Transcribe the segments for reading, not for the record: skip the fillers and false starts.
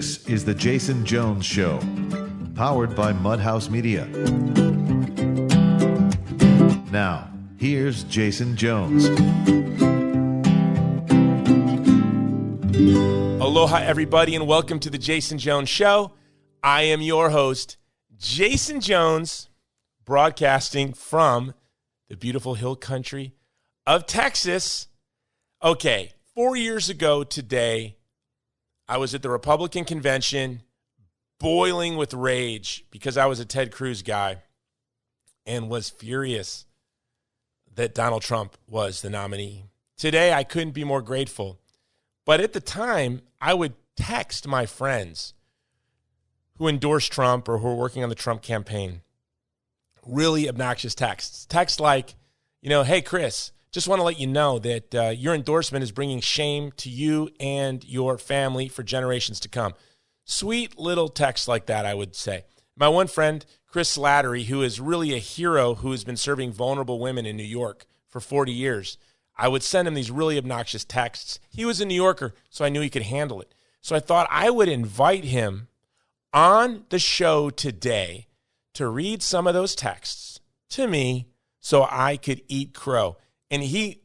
This is The Jason Jones Show, powered by Mudhouse Media. Now, here's Jason Jones. Aloha, everybody, and welcome to The Jason Jones Show. I am your host, Jason Jones, broadcasting from the beautiful hill country of Texas. Okay, 4 years ago today, I was at the Republican convention boiling with rage because I was a Ted Cruz guy and was furious that Donald Trump was the nominee. Today, I couldn't be more grateful. But at the time, I would text my friends who endorsed Trump or who were working on the Trump campaign really obnoxious texts. Texts like, hey, Chris, just want to let you know that your endorsement is bringing shame to you and your family for generations to come. Sweet little texts like that, I would say. My one friend, Chris Slattery, who is really a hero who has been serving vulnerable women in New York for 40 years, I would send him these really obnoxious texts. He was a New Yorker, so I knew he could handle it. So I thought I would invite him on the show today to read some of those texts to me so I could eat crow. And he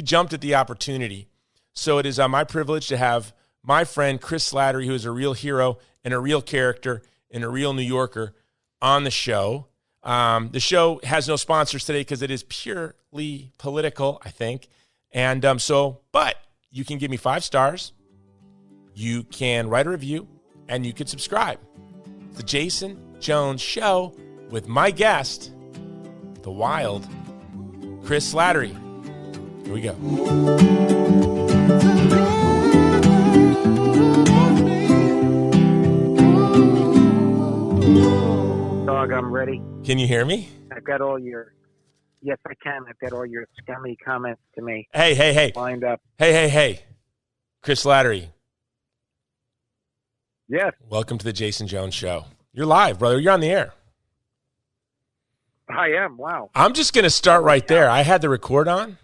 jumped at the opportunity. So it is my privilege to have my friend Chris Slattery, who is a real hero and a real character and a real New Yorker, on the show. The show has no sponsors today because it is purely political, I think. And but you can give me 5 stars. You can write a review and you can subscribe. The Jason Jones Show with my guest, the wild Chris Slattery. Here we go. Dog, I'm ready. Can you hear me? I've got all your... Yes, I can. I've got all your scummy comments to me. Hey. Lined up. Hey. Chris Slattery. Yes. Welcome to the Jason Jones Show. You're live, brother. You're on the air. I am. Wow. I'm just going to start right there. I had the record on,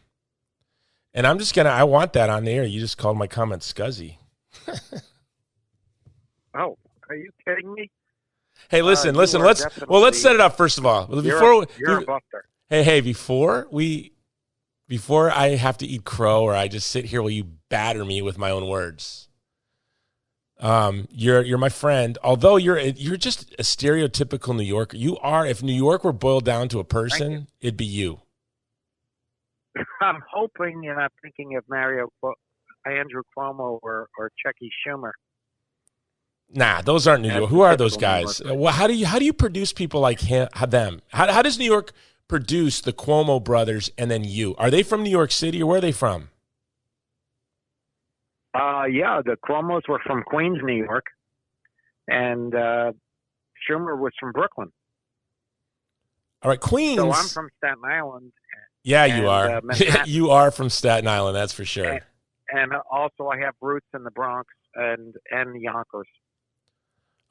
and I want that on the air. You just called my comment scuzzy. Oh, are you kidding me? Hey, listen. Let's set it up first of all. You're a buster. Hey, before I have to eat crow or I just sit here while you batter me with my own words. You're my friend. Although you're just a stereotypical New Yorker. You are. If New York were boiled down to a person, it'd be you. I'm hoping you're not thinking of Andrew Cuomo or Chucky Schumer. Nah, those aren't New York. Who are those guys? Well, how do you produce people like them? How does New York produce the Cuomo brothers and then you? Are they from New York City or where are they from? Yeah, the Cuomos were from Queens, New York, and Schumer was from Brooklyn. All right, Queens. So I'm from Staten Island. Yeah, you are. You are from Staten Island, that's for sure. And also I have roots in the Bronx and Yonkers.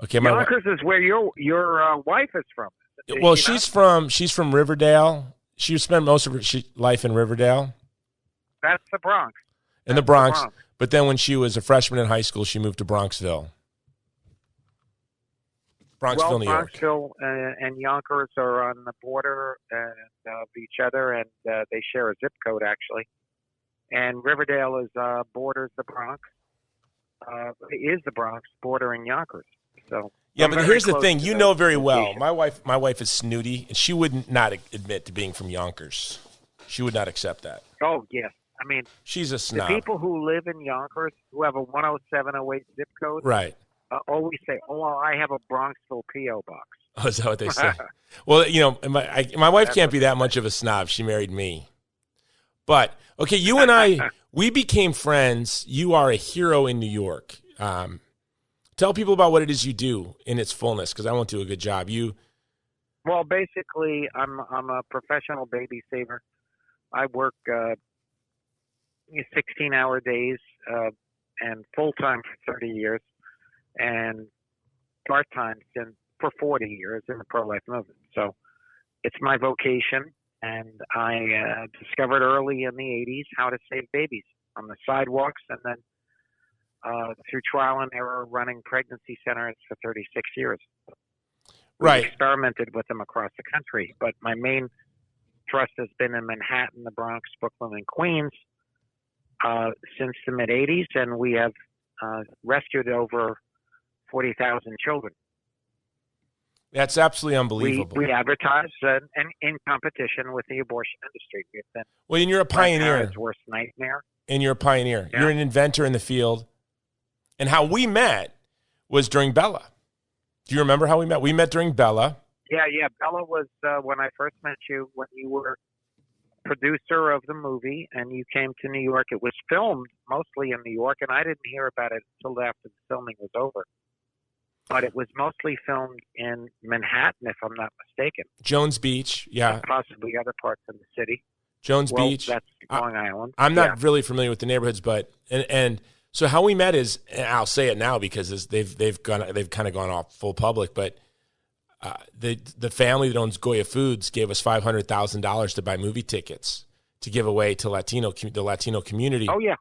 Okay, Yonkers is where your wife is from. Well, she's from Riverdale. She spent most of her life in Riverdale. That's the Bronx. In the Bronx. But then when she was a freshman in high school, she moved to Bronxville. New York. Bronxville and Yonkers are on the border of each other, and they share a zip code, actually. And Riverdale borders the Bronx. It is the Bronx bordering Yonkers. So yeah, but here's the thing. You know very well. My wife is snooty, and she would not admit to being from Yonkers. She would not accept that. Oh, yes. I mean, she's a snob. The people who live in Yonkers, who have a 10708 zip code, right, always say, "Oh, well, I have a Bronxville P.O. box." Oh, is that what they say? Well, my wife can't be that much of a snob. She married me. But, okay, you and I, we became friends. You are a hero in New York. Tell people about what it is you do in its fullness, because I won't do a good job. Well, basically, I'm a professional baby saver. I work 16-hour days and full-time for 30 years and part-time for 40 years in the pro-life movement. So it's my vocation, and I discovered early in the 80s how to save babies on the sidewalks and then through trial and error, running pregnancy centers for 36 years. Right. We've experimented with them across the country, but my main thrust has been in Manhattan, the Bronx, Brooklyn, and Queens since the mid-'80s, and we have rescued over 40,000 children. That's absolutely unbelievable. We advertise and in competition with the abortion industry. We've been Well, and you're a pioneer. Parents' worst nightmare. And you're a pioneer. Yeah. You're an inventor in the field. And how we met was during Bella. Do you remember how we met? We met during Bella. Yeah. Bella was when I first met you, when you were producer of the movie and you came to New York. It was filmed mostly in New York, and I didn't hear about it until after the filming was over. But it was mostly filmed in Manhattan, if I'm not mistaken. Jones Beach, yeah. And possibly other parts of the city. Jones Beach. That's Long Island. I'm not really familiar with the neighborhoods, but and so how we met is, and I'll say it now because they've kind of gone off full public, but the family that owns Goya Foods gave us $500,000 to buy movie tickets to give away to the Latino community. Oh yeah.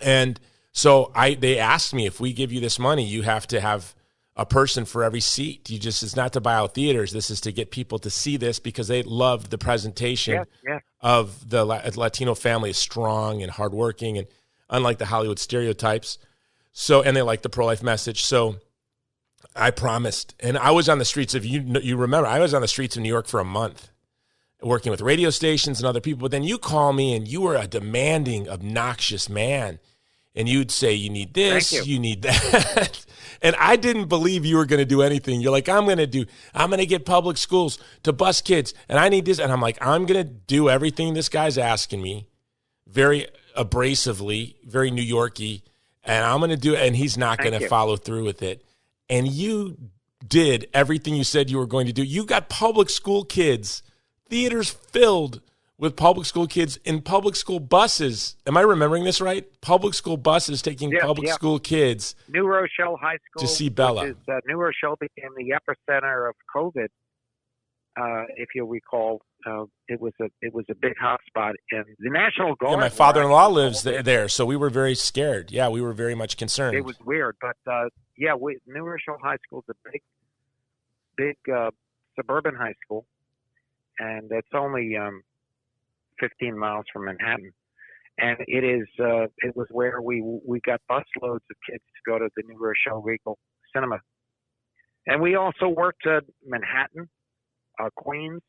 And so they asked me, if we give you this money, you have to have a person for every seat. It's not to buy out theaters. This is to get people to see this because they loved the presentation of the Latino family is strong and hardworking and unlike the Hollywood stereotypes. So, and they like the pro-life message. So I promised, and I was on the streets of, you remember, I was on the streets of New York for a month working with radio stations and other people. But then you call me and you were a demanding, obnoxious man. And you'd say, you need this, you need that. And I didn't believe you were going to do anything. You're like, I'm going to get public schools to bus kids. And I need this. And I'm like, I'm going to do everything this guy's asking me very abrasively, very New York-y. And I'm going to do it. And he's not going to follow through with it. And you did everything you said you were going to do. You got public school kids, theaters filled with public school kids in public school buses. Am I remembering this right? Public school buses taking public school kids. New Rochelle High School to see Bella. New Rochelle became the epicenter of COVID. If you'll recall, it was a big hotspot, and the National Guard. Yeah, my father-in-law lives there, so we were very scared. Yeah, we were very much concerned. It was weird, but New Rochelle High School is a big suburban high school, and it's only 15 miles from Manhattan, and it was where we got busloads of kids to go to the New Rochelle Regal Cinema, and we also worked at Manhattan, Queens,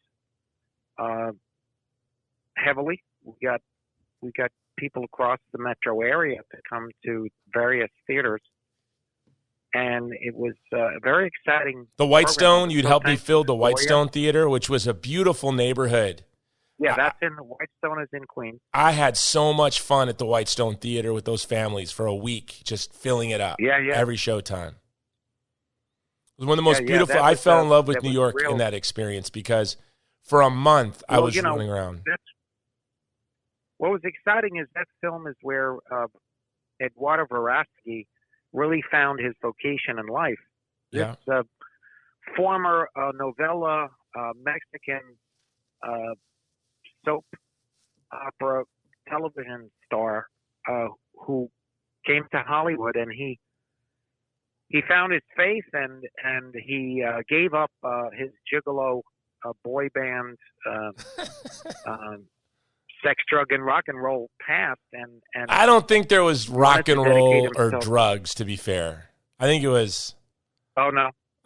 heavily. We got people across the metro area to come to various theaters, and it was very exciting. The Whitestone, you'd help me fill the Whitestone Theater, which was a beautiful neighborhood. Yeah, that's in the Whitestone is in Queens. I had so much fun at the Whitestone Theater with those families for a week, just filling it up. Every showtime. It was one of the most beautiful. I fell in love with New York in that experience because for a month I was running around. What was exciting is that film is where Eduardo Verástegui really found his vocation in life. This former novella Mexican soap opera television star who came to Hollywood, and he found his faith, and he gave up his gigolo boy band sex, drug, and rock and roll past, and I don't think there was rock and roll or drugs, to be fair. I think it was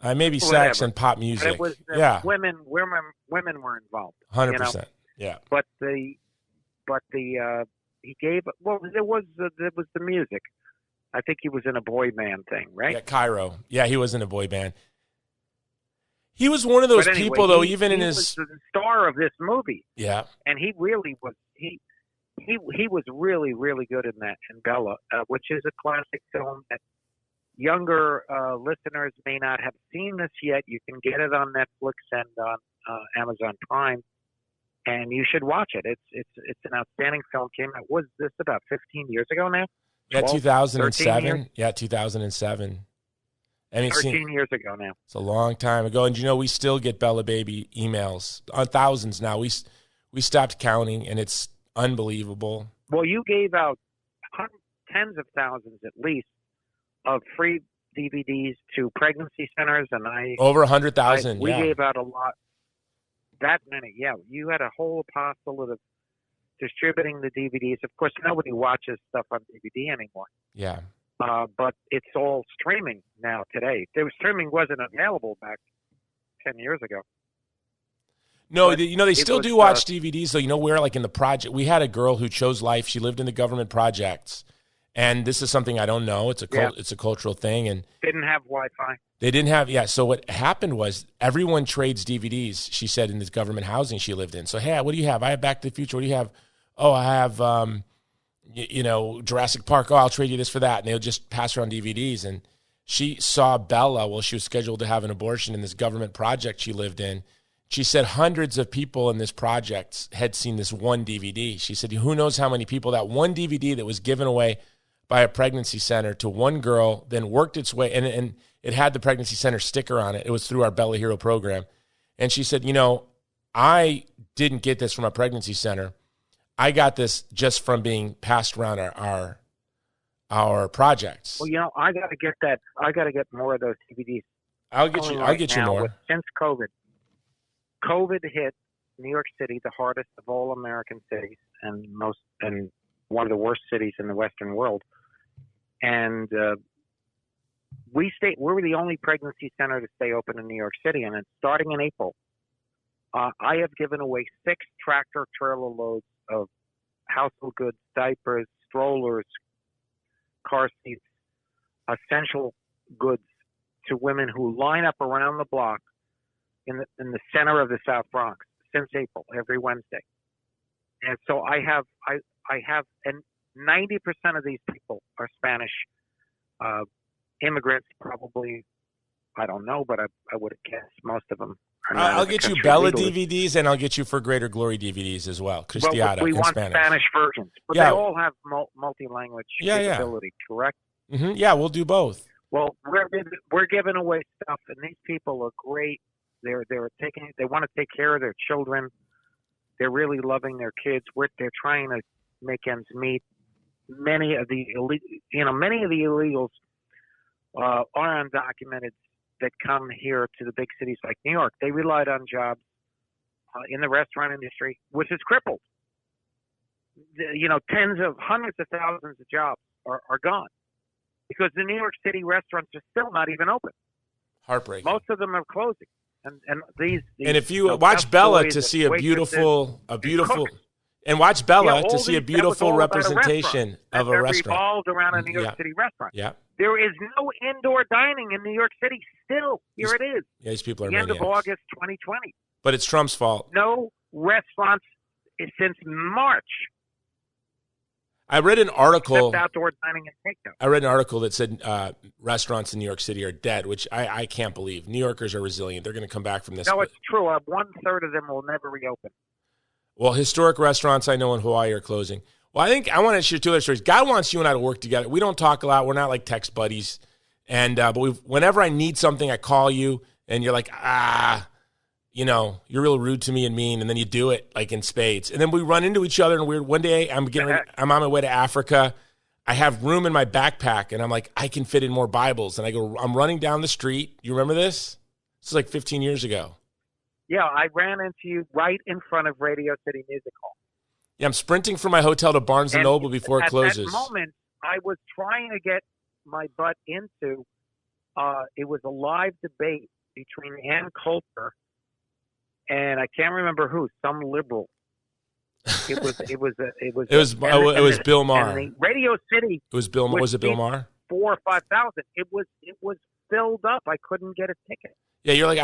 maybe sex and pop music. But it was women were involved. 100%. Yeah. But he gave there was the music. I think he was in a boy band thing, right? Yeah, Cairo. Yeah, he was in a boy band. He was one of those people, though, he was the star of this movie. Yeah. And he really was. He was really, really good in that, in Bella, which is a classic film that younger listeners may not have seen this yet. You can get it on Netflix and on Amazon Prime, and you should watch it. It's an outstanding film. Came out, was this about 15 years ago now? Yeah, 2007. Yeah, 2007. I mean, 13 years ago now. It's a long time ago. And, we still get Bella Baby emails on thousands now. We stopped counting, and it's unbelievable. Well, you gave out tens of thousands at least of free DVDs to pregnancy centers, and over 100,000. we Yeah. gave out a lot. That many, yeah. You had a whole apostolate of distributing the DVDs. Of course, nobody watches stuff on DVD anymore. Yeah. But it's all streaming now today. Streaming wasn't available back 10 years ago. No, But they still was, do watch DVDs, though. Where, like in the project, we had a girl who chose life. She lived in the government projects. And this is something I don't know. It's a cultural thing. And didn't have Wi-Fi. They didn't have, yeah. So what happened was everyone trades DVDs, she said, in this government housing she lived in. So, hey, what do you have? I have Back to the Future. What do you have? Oh, I have, Jurassic Park. Oh, I'll trade you this for that. And they'll just pass around DVDs. And she saw Bella while she was scheduled to have an abortion in this government project she lived in. She said hundreds of people in this project had seen this one DVD. She said, who knows how many people, that one DVD that was given away by a pregnancy center to one girl, then worked its way, and it had the pregnancy center sticker on it. It was through our Bella Hero program. And she said, I didn't get this from a pregnancy center. I got this just from being passed around our projects. Well, I got to get that. I got to get more of those DVDs. I'll get you more. Since COVID hit New York City, the hardest of all American cities, and one of the worst cities in the Western world. And we were the only pregnancy center to stay open in New York City, and it's starting in April. I have given away 6 tractor trailer loads of household goods, diapers, strollers, car seats, essential goods to women who line up around the block in the center of the South Bronx since April, every Wednesday. And so I have, and 90% of these people are Spanish immigrants, probably. I don't know, but I would guess most of them are not. I'll get you Bella DVDs, and I'll get you For Greater Glory DVDs as well. Cristiada we in want Spanish versions, but they all have multi-language capability, correct? Mm-hmm. Yeah, we'll do both. Well, we're giving away stuff, and these people are great. They want to take care of their children. They're really loving their kids. They're trying to make ends meet. Many of the illegals are undocumented that come here to the big cities like New York. They relied on jobs in the restaurant industry, which is crippled. Hundreds of thousands of jobs are gone because the New York City restaurants are still not even open. Heartbreaking. Most of them are closing. And these and if you watch Bella to see a beautiful and watch Bella to see a beautiful representation of a restaurant revolved around a New York City restaurant. Yeah. There is no indoor dining in New York City still. Here it is. Yeah, these people are the end maniacs. of August 2020. But it's Trump's fault. No restaurants since March. I read an article. Except outdoor dining and takeout. I read an article that said restaurants in New York City are dead, which I can't believe. New Yorkers are resilient. They're going to come back from this. No, it's true. 1/3 of them will never reopen. Well, historic restaurants I know in Hawaii are closing. Well, I think I want to share 2 other stories. God wants you and I to work together. We don't talk a lot. We're not like text buddies. And but whenever I need something, I call you, and you're like, you're real rude to me and mean, and then you do it like in spades. And then we run into each other in a weird. One day I'm on my way to Africa. I have room in my backpack, and I'm like, I can fit in more Bibles. And I'm running down the street. You remember this? This is like 15 years ago. Yeah, I ran into you right in front of Radio City Music Hall. Yeah, I'm sprinting from my hotel to Barnes & Noble before it closes. At that moment, I was trying to get my butt into, it was a live debate between Ann Coulter and I can't remember who, some liberal. It was Bill Maher. Radio City. It was Bill. Was it Bill Maher? 4,000 or 5,000. It was filled up. I couldn't get a ticket. Yeah, you're like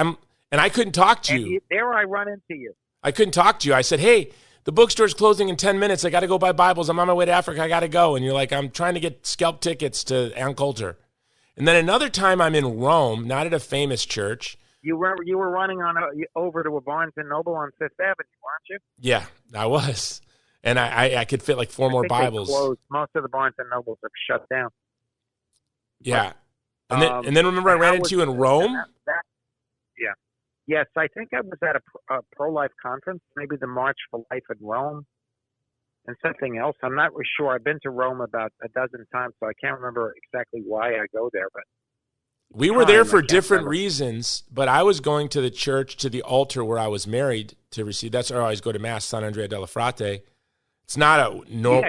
and I couldn't talk to you. There I run into you. I couldn't talk to you. I said, hey, the bookstore's closing in 10 minutes. I got to go buy Bibles. I'm on my way to Africa. I got to go. And you're like, I'm trying to get scalp tickets to Ann Coulter. And then another time I'm in Rome, not at a famous church. You were running over to a Barnes & Noble on Fifth Avenue, weren't you? Yeah, I was. And I could fit like 4 more Bibles. They closed. Most of the Barnes & Nobles are shut down. Yeah. But, and then remember I ran into you in Rome? Yeah. Yes, I think I was at a pro-life conference, maybe the March for Life in Rome. and something else. I'm not really sure. I've been to Rome about a dozen times, so I can't remember exactly why I go there. But we were there for different reasons, but I was going to the church, to the altar where I was married to receive. That's where I always go to Mass, San Andrea della Frate. It's not a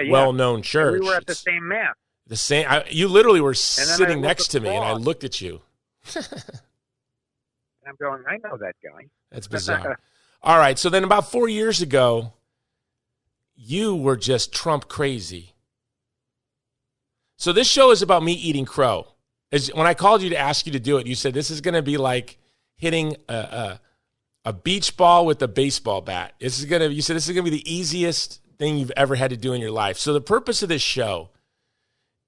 well-known church. And we were at the same Mass. The same. You literally were sitting next to me, and I looked at you. I'm going, I know that guy. That's bizarre. All right, so then about 4 years ago, you were just Trump crazy. So this show is about me eating crow. When I called you to ask you to do it, you said this is going to be like hitting a beach ball with a baseball bat. You said this is going to be the easiest thing you've ever had to do in your life. So the purpose of this show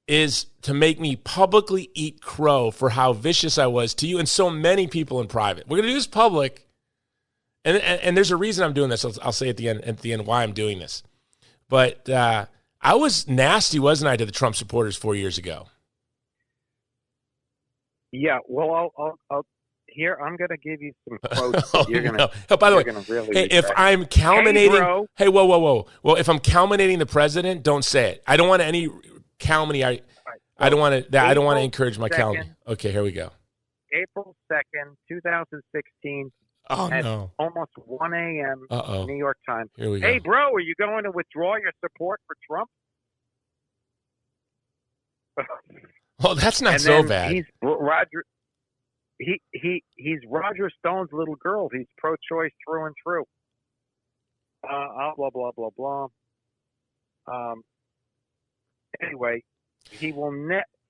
is to make me publicly eat crow for how vicious I was to you and so many people in private. We're going to do this public, and there's a reason I'm doing this. I'll say at the end why I'm doing this. But I was nasty, wasn't I, to the Trump supporters 4 years ago? Yeah, well, I'll here, I'm going to give you some quotes. You're going to. Oh, by the way, really if I'm calumniating, whoa. Well, if I'm calumniating the president, don't say it. I don't want any calumny. I don't want to. I don't want to encourage my calumny. Okay, here we go. April 2nd, 2016. Oh at no! Almost 1 a.m. New York time. Here we go. Hey, bro, are you going to withdraw your support for Trump? Well, that's not so bad. He's Roger. He's Roger Stone's little girl. He's pro-choice through and through. Blah blah blah blah. Anyway, he will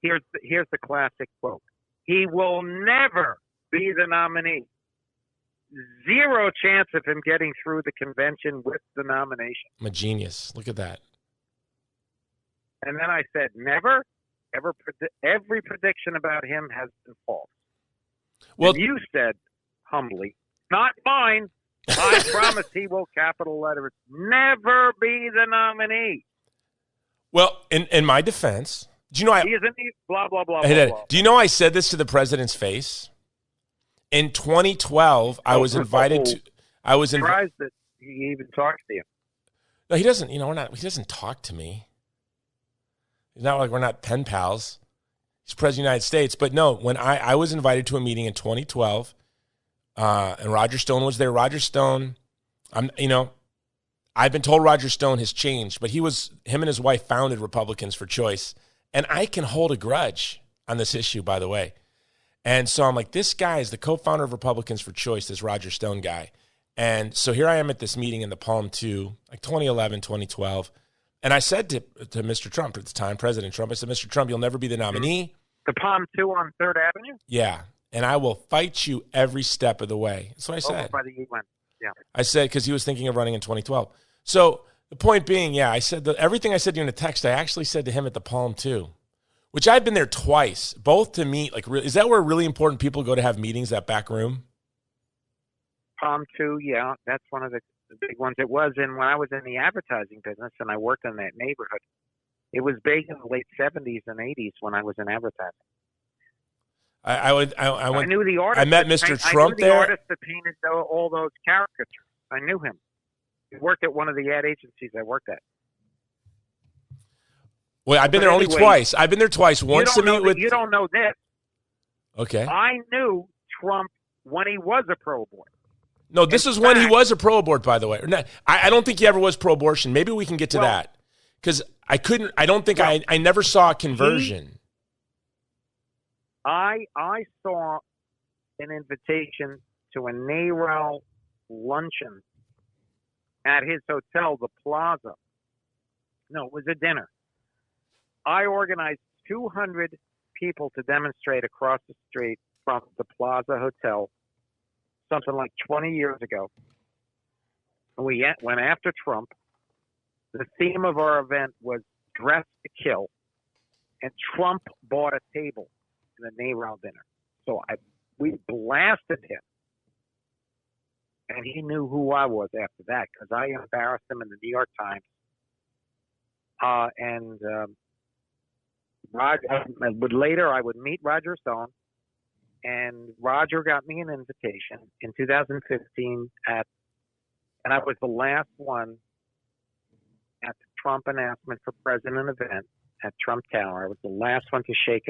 here's the classic quote. He will never be the nominee. Zero chance of him getting through the convention with the nomination. I'm a genius. Look at that. And then I said, never, ever. Every prediction about him has been false. Well, and you said humbly, not mine. I promise he will, capital letters, never be the nominee. Well, in my defense, do you know he isn't blah blah blah, blah, blah. Do you know I said this to the president's face? In 2012, I was invited to. I was surprised that he even talks to you. No, he doesn't. You know, he doesn't talk to me. It's not like we're not pen pals. He's president of the United States. But no, when I was invited to a meeting in 2012, and Roger Stone was there. Roger Stone, I've been told Roger Stone has changed, but him and his wife founded Republicans for Choice, and I can hold a grudge on this issue, by the way. And so I'm like, this guy is the co-founder of Republicans for Choice, this Roger Stone guy. And so here I am at this meeting in the Palm 2, like 2011, 2012. And I said to Mr. Trump at the time, President Trump, I said, Mr. Trump, you'll never be the nominee. The Palm 2 on 3rd Avenue? Yeah. And I will fight you every step of the way. That's what I said. Over by the UN. Yeah. I said, because he was thinking of running in 2012. So the point being, yeah, I said everything I said to you in the text, I actually said to him at the Palm 2. Which I've been there twice, both to meet. Like, is that where really important people go to have meetings? That back room? Palm 2, yeah, that's one of the big ones. It was when I was in the advertising business and I worked in that neighborhood. It was big in the late 70s and 80s when I was in advertising. I knew the artist. I met Mr. Trump there. I knew the artist that painted all those caricatures. I knew him. He worked at one of the ad agencies I worked at. Well, I've been there only twice. I've been there twice. Once to meet with. You don't know this. Okay. I knew Trump when he was a pro-abortion. No, this is when he was a pro-abort, by the way. I don't think he ever was pro-abortion. Maybe we can get to that. Because I couldn't. I don't think I never saw a conversion. I saw an invitation to a NARAL luncheon at his hotel, the Plaza. No, it was a dinner. I organized 200 people to demonstrate across the street from the Plaza Hotel, something like 20 years ago. We went after Trump. The theme of our event was Dress to Kill, and Trump bought a table in the NARAL dinner. So we blasted him, and he knew who I was after that because I embarrassed him in the New York Times. Later, I would meet Roger Stone, and Roger got me an invitation in 2015 and I was the last one at the Trump announcement for president event at Trump Tower. I was the last one to shake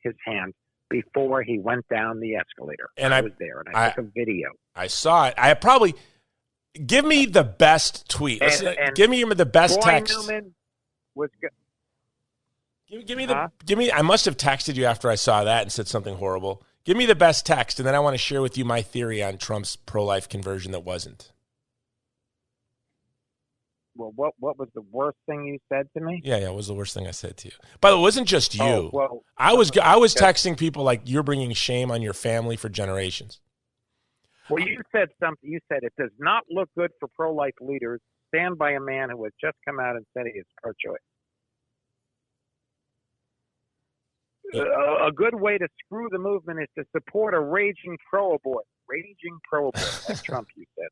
his hand before he went down the escalator. And I was there, and I took a video. I saw it. I probably give me the best tweet. And give me the best Troy text. Newman was good. Give me. I must have texted you after I saw that and said something horrible. Give me the best text, and then I want to share with you my theory on Trump's pro-life conversion that wasn't. Well, what was the worst thing you said to me? Yeah, it was the worst thing I said to you. By the way, it wasn't just you. Oh, well, I was texting people like you're bringing shame on your family for generations. Well, you said something. You said it does not look good for pro-life leaders. Stand by a man who has just come out and said he is pro-choice. A good way to screw the movement is to support a raging pro-abort. Raging pro-abort, like Trump, you said.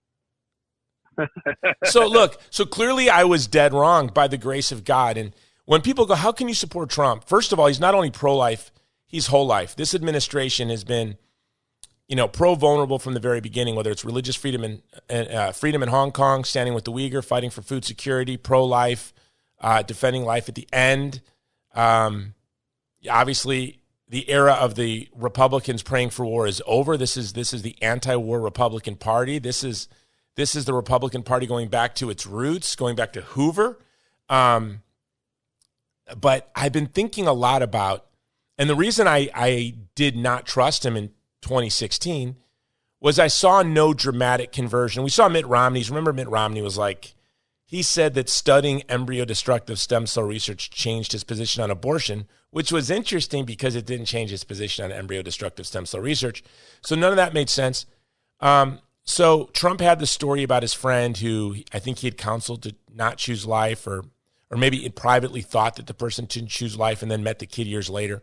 So clearly I was dead wrong by the grace of God. And when people go, how can you support Trump? First of all, he's not only pro-life, he's whole life. This administration has been, pro-vulnerable from the very beginning, whether it's religious freedom in Hong Kong, standing with the Uyghur, fighting for food security, pro-life, defending life at the end. Obviously, the era of the Republicans praying for war is over. This is the anti-war Republican Party. This is the Republican Party going back to its roots, going back to Hoover. But I've been thinking a lot about, and the reason I did not trust him in 2016 was I saw no dramatic conversion. We saw Mitt Romney's. Remember, Mitt Romney was like, he said that studying embryo-destructive stem cell research changed his position on abortion, which was interesting because it didn't change his position on embryo-destructive stem cell research. So none of that made sense. So Trump had the story about his friend who I think he had counseled to not choose life, or maybe it privately thought that the person didn't choose life and then met the kid years later.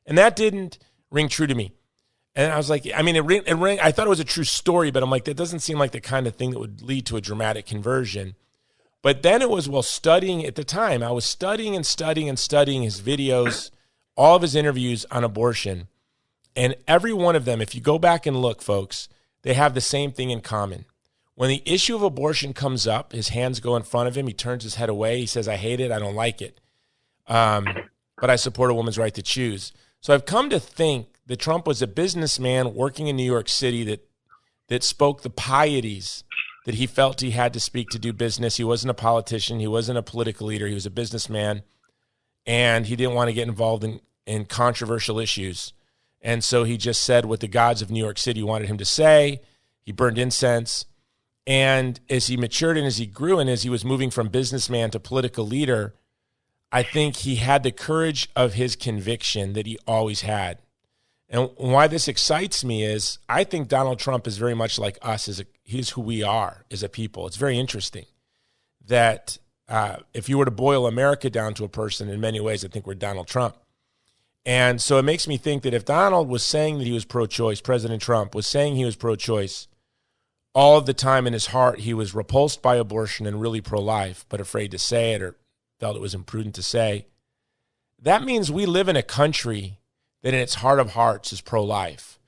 And that didn't ring true to me. And I was like, I mean, it rang. I thought it was a true story, but I'm like, that doesn't seem like the kind of thing that would lead to a dramatic conversion. But then it was, studying at the time, I was studying his videos, all of his interviews on abortion. And every one of them, if you go back and look, folks, they have the same thing in common. When the issue of abortion comes up, his hands go in front of him. He turns his head away. He says, I hate it. I don't like it. But I support a woman's right to choose. So I've come to think that Trump was a businessman working in New York City that spoke the pieties that he felt he had to speak to do business. He wasn't a politician. He wasn't a political leader. He was a businessman. And he didn't want to get involved in controversial issues. And so he just said what the gods of New York City wanted him to say. He burned incense. And as he matured and as he grew and as he was moving from businessman to political leader, I think he had the courage of his conviction that he always had. And why this excites me is I think Donald Trump is very much like us. He's who we are as a people. It's very interesting that if you were to boil America down to a person, in many ways, I think we're Donald Trump. And so it makes me think that if Donald was saying that he was pro-choice, President Trump was saying he was pro-choice, all of the time in his heart he was repulsed by abortion and really pro-life, but afraid to say it or felt it was imprudent to say, that means we live in a country that in its heart of hearts is pro-life,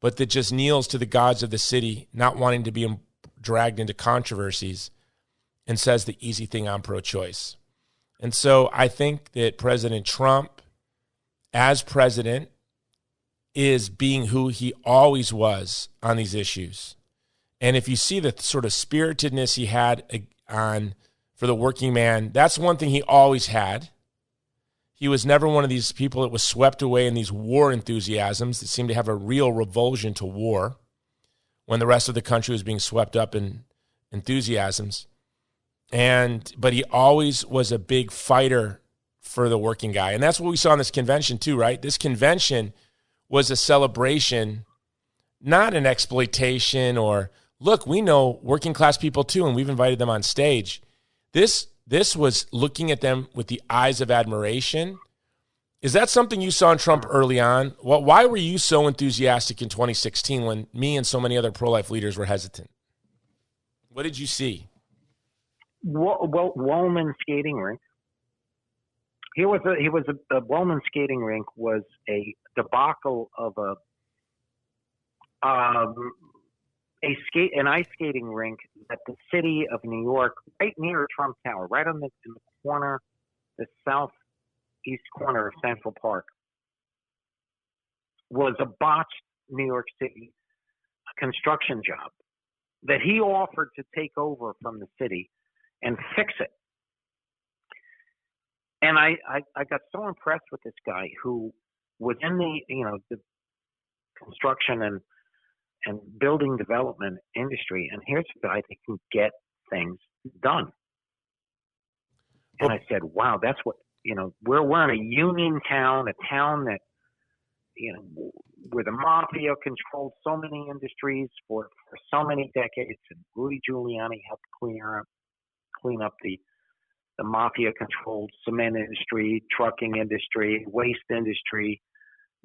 but that just kneels to the gods of the city, not wanting to be dragged into controversies, and says the easy thing, I'm pro-choice. And so I think that President Trump, as president, is being who he always was on these issues. And if you see the sort of spiritedness he had for the working man, that's one thing he always had. He was never one of these people that was swept away in these war enthusiasms that seemed to have a real revulsion to war when the rest of the country was being swept up in enthusiasms. But he always was a big fighter for the working guy. And that's what we saw in this convention too, right? This convention was a celebration, not an exploitation or, look, we know working class people too, and we've invited them on stage. This was looking at them with the eyes of admiration. Is that something you saw in Trump early on? Why were you so enthusiastic in 2016 when me and so many other pro-life leaders were hesitant? What did you see? Well, Wollman skating rink. A Wollman skating rink was a debacle of a an ice skating rink that the city of New York, right near Trump Tower, right in the corner, the southeast corner of Central Park, was a botched New York City construction job that he offered to take over from the city and fix it. And I got so impressed with this guy who was in the construction and building development industry, and here's a guy that can get things done. And I said, wow, that's what, we're in a union town, a town that, where the mafia controlled so many industries for so many decades, and Rudy Giuliani helped clean up the mafia-controlled cement industry, trucking industry, waste industry,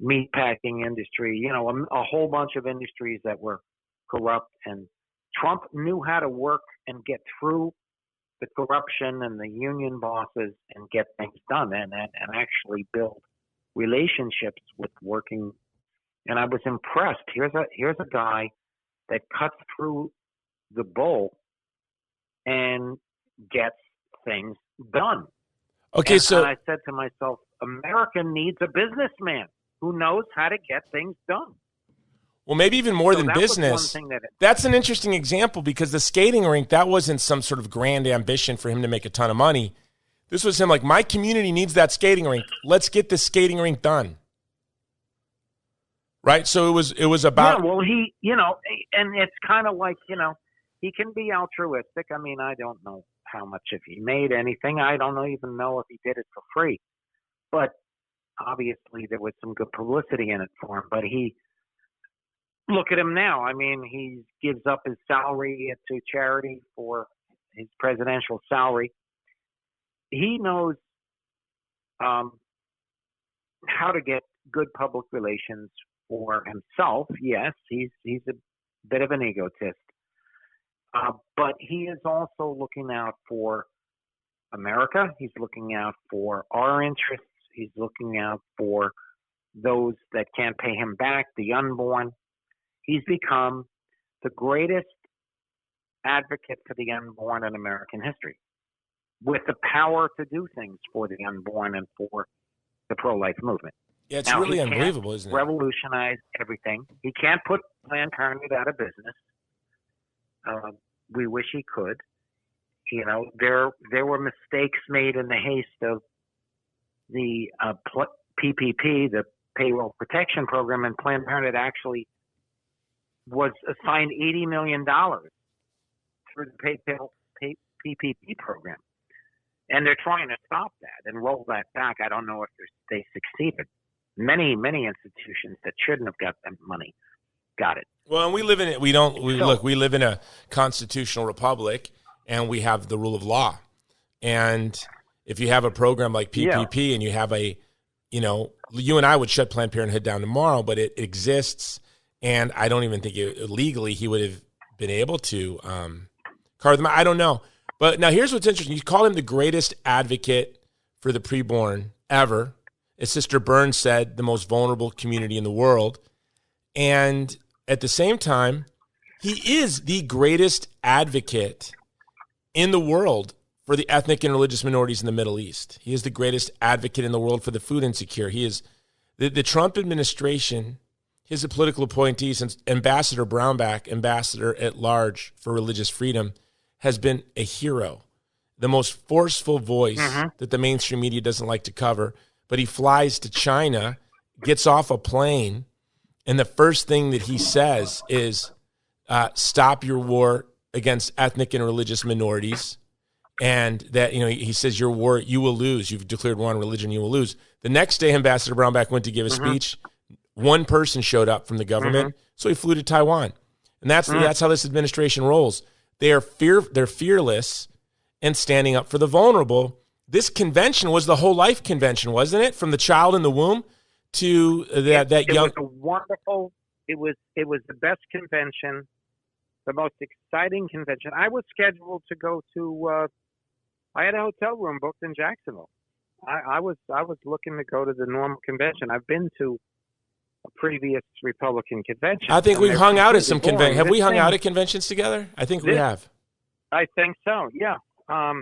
meatpacking industry, a whole bunch of industries that were corrupt. And Trump knew how to work and get through the corruption and the union bosses and get things done and actually build relationships with working. And I was impressed. Here's a guy that cuts through the bull and gets things done. Okay, and I said to myself, America needs a businessman who knows how to get things done. Well, maybe even more than business. That's an interesting example, because the skating rink, that wasn't some sort of grand ambition for him to make a ton of money. This was him like, my community needs that skating rink. Let's get this skating rink done. Right? So it was about... Yeah, well, he, and it's kind of like, he can be altruistic. I mean, I don't know how much, if he made anything. I don't even know if he did it for free. But obviously there was some good publicity in it for him. But look at him now. I mean, he gives up his salary to charity for his presidential salary. He knows how to get good public relations for himself. Yes, he's a bit of an egotist. But he is also looking out for America. He's looking out for our interests. He's looking out for those that can't pay him back, the unborn. He's become the greatest advocate for the unborn in American history, with the power to do things for the unborn and for the pro-life movement. Yeah, it's really unbelievable, isn't it? Revolutionize everything. He can't put Planned Parenthood out of business. We wish he could. There were mistakes made in the haste of the PPP, the Payroll Protection Program, and Planned Parenthood actually was assigned $80 million through the PPP program. And they're trying to stop that and roll that back. I don't know if they succeeded. Many institutions that shouldn't have got that money got it. Well, and we live in it. We live in a constitutional republic, and we have the rule of law. And if you have a program like PPP and you have you and I would shut Planned Parenthood down tomorrow, but it exists. And I don't even think legally he would have been able to carve them out. I don't know. But now here's what's interesting. You call him the greatest advocate for the preborn ever. As Sister Burns said, the most vulnerable community in the world. And at the same time, he is the greatest advocate in the world for the ethnic and religious minorities in the Middle East. He is the greatest advocate in the world for the food insecure. He is the Trump administration, his political appointees, and Ambassador Brownback, ambassador at large for religious freedom, has been a hero, the most forceful voice that the mainstream media doesn't like to cover. But he flies to China, gets off a plane, and the first thing that he says is, stop your war against ethnic and religious minorities. And that, he says, your war, you will lose. You've declared war on religion, you will lose. The next day, Ambassador Brownback went to give a speech. One person showed up from the government, so he flew to Taiwan. And that's how this administration rolls. They're fearless and standing up for the vulnerable. This convention was the whole life convention, wasn't it? From the child in the womb to that young. It was a wonderful. It was the best convention, the most exciting convention. I was scheduled to go to. I had a hotel room booked in Jacksonville. I was looking to go to the normal convention. I've been to a previous Republican convention. I think and we've they're hung out at completely some boring. conventions. Have we This hung thing- out at conventions together? I think we have. I think so. Yeah. I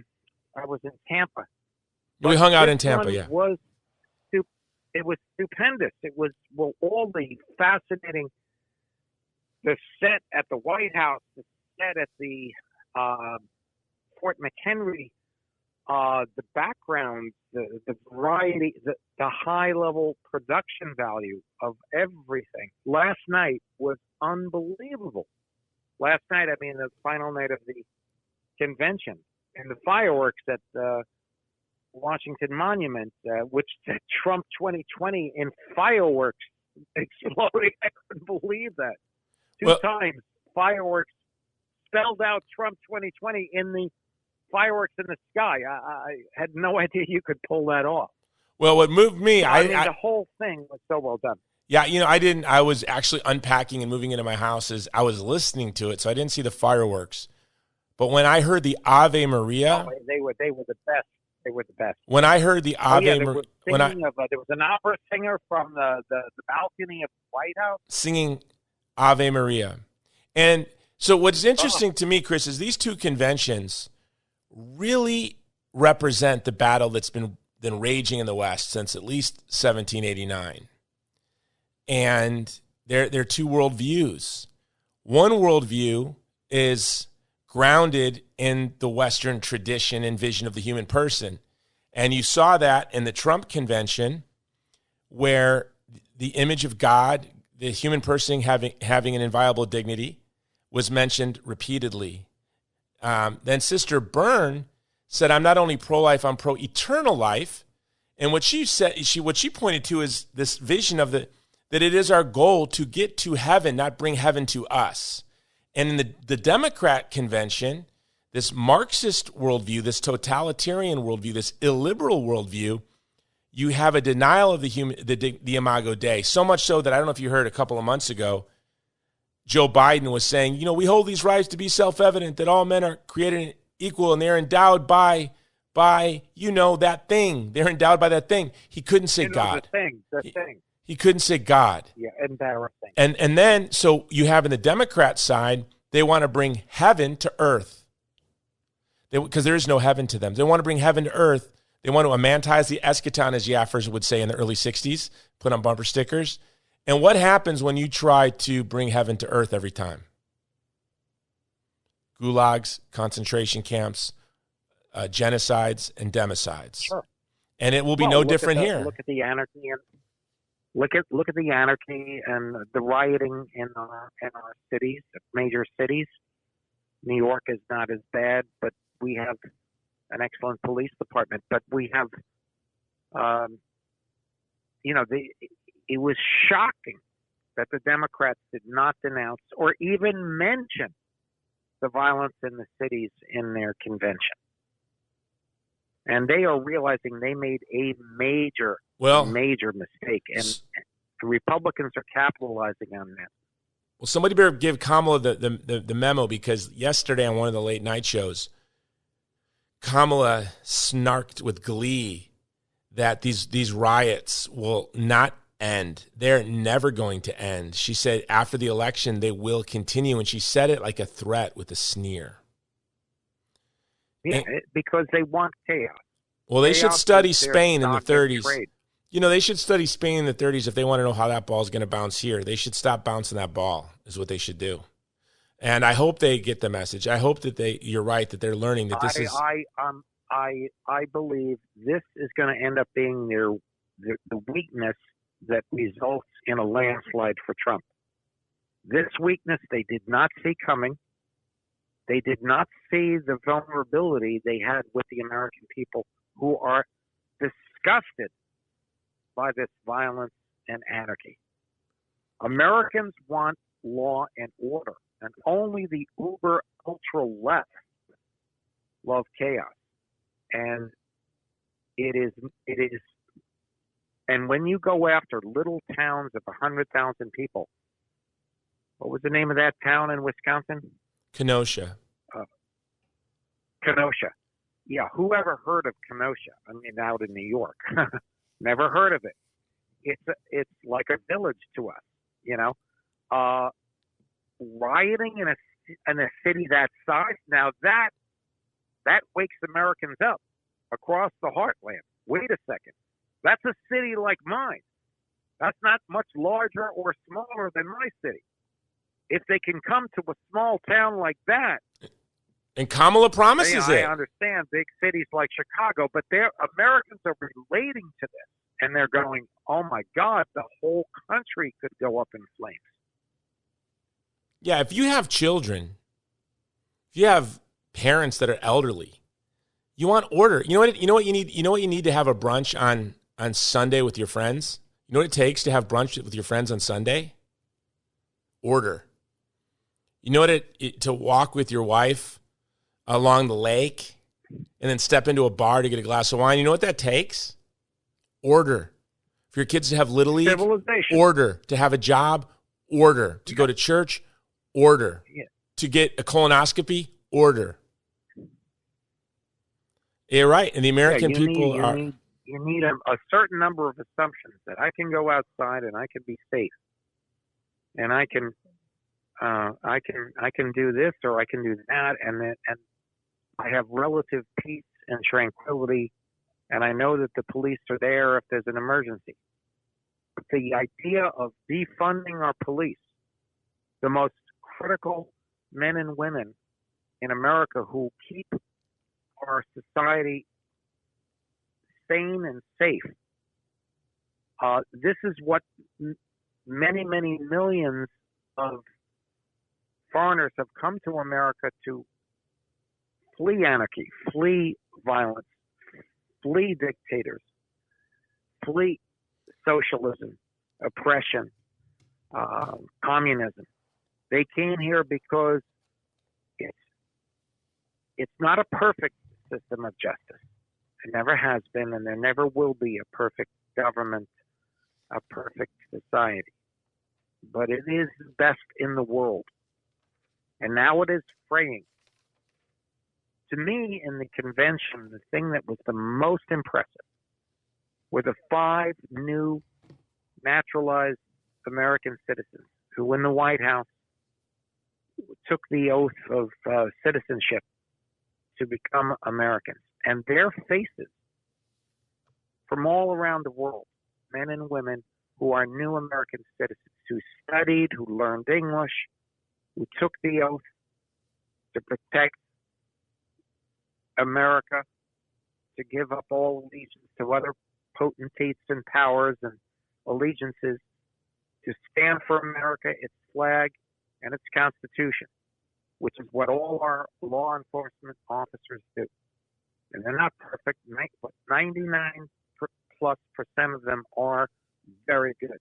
was in Tampa. We hung out This in Tampa. one Yeah. It was stupendous. It was all the fascinating. The set at the White House, the set at the Fort McHenry, the backgrounds, the variety, the high-level production value of everything. Last night was unbelievable. Last night, I mean, the final night of the convention, and the fireworks at Washington Monument, which said Trump 2020 in fireworks exploding. I couldn't believe that. Two times fireworks spelled out Trump 2020 in the fireworks in the sky. I had no idea you could pull that off. Well, what moved me, I mean, the whole thing was so well done. Yeah, I was actually unpacking and moving into my house as I was listening to it, so I didn't see the fireworks. But when I heard the Ave Maria, they were the best. They were the best. When I heard the Ave Maria, there was an opera singer from the balcony of the White House singing Ave Maria. And so what's interesting to me, Chris, is these two conventions really represent the battle that's been raging in the West since at least 1789. And they're two worldviews. One worldview is grounded in the Western tradition and vision of the human person. And you saw that in the Trump convention, where the image of God, the human person having an inviolable dignity, was mentioned repeatedly. Then Sister Byrne said, I'm not only pro-life, I'm pro-eternal life. And what she said, what she pointed to is this vision of that it is our goal to get to heaven, not bring heaven to us. And in the Democrat convention, this Marxist worldview, this totalitarian worldview, this illiberal worldview, you have a denial of the Imago Dei. So much so that I don't know if you heard a couple of months ago, Joe Biden was saying, we hold these rights to be self-evident, that all men are created equal and they're endowed by that thing. They're endowed by that thing. He couldn't say God. The thing. He couldn't say God. Yeah, embarrassing. And then, so you have in the Democrat side, they want to bring heaven to earth. Because there is no heaven to them. They want to bring heaven to earth. They want to amantize the eschaton, as Yaffers would say in the early 60s, put on bumper stickers. And what happens when you try to bring heaven to earth every time? Gulags, concentration camps, genocides, and democides. Sure. And it will be no different here. Look at the anarchy and look at the anarchy and the rioting in our cities, major cities. New York is not as bad, but we have an excellent police department. But we have, it was shocking that the Democrats did not denounce or even mention the violence in the cities in their convention. And they are realizing they made a major mistake. And Republicans are capitalizing on that. Well, somebody better give Kamala the memo, because yesterday on one of the late night shows, Kamala snarked with glee that these riots will not end. They're never going to end. She said after the election they will continue, and she said it like a threat with a sneer. Yeah, because they want chaos. Well, they should study Spain in the 30s. They should study Spain in the 30s if they want to know how that ball is going to bounce here. They should stop bouncing that ball, is what they should do. And I hope they get the message. I hope that you're right, that they're learning that this is. I believe this is going to end up being the weakness that results in a landslide for Trump. This weakness they did not see coming. They did not see the vulnerability they had with the American people, who are disgusted by this violence and anarchy. Americans want law and order, and only the uber ultra left love chaos. And it is, and when you go after little towns of 100,000 people, what was the name of that town in Wisconsin? Kenosha. Kenosha. Yeah, whoever heard of Kenosha? I mean, out in New York. Never heard of it. it's like a village to us, you know. Rioting in a city that size, now that wakes Americans up across the heartland. Wait a second, that's a city like mine. That's not much larger or smaller than my city. If they can come to a small town like that, and Kamala promises I it. understand big cities like Chicago, but Americans are relating to this, and they're going, "Oh my God, the whole country could go up in flames." Yeah, if you have children, if you have parents that are elderly, you want order. You know what you need. You know what you need to have a brunch on Sunday with your friends. You know what it takes to have brunch with your friends on Sunday? Order. You know what to walk with your wife along the lake and then step into a bar to get a glass of wine. You know what that takes? Order. For your kids to have Little League, civilization. Order. To have a job, order. To go to church, order. Yeah. To get a colonoscopy, order. You're right. And the American people are... You need a certain number of assumptions that I can go outside and I can be safe, and I can do this or I can do that, and I have relative peace and tranquility, and I know that the police are there if there's an emergency. But the idea of defunding our police, the most critical men and women in America who keep our society sane and safe. This is what many, many millions of foreigners have come to America to flee anarchy, flee violence, flee dictators, flee socialism, oppression, communism. They came here because it's not a perfect system of justice. It never has been, and there never will be a perfect government, a perfect society. But it is the best in the world. And now it is fraying. To me, in the convention, the thing that was the most impressive were the 5 new naturalized American citizens who, in the White House, took the oath of citizenship to become Americans. And their faces from all around the world, men and women who are new American citizens, who studied, who learned English, who took the oath to protect America, to give up all allegiance to other potentates and powers and allegiances, to stand for America, its flag, and its Constitution, which is what all our law enforcement officers do. And they're not perfect, but 99% of them are very good.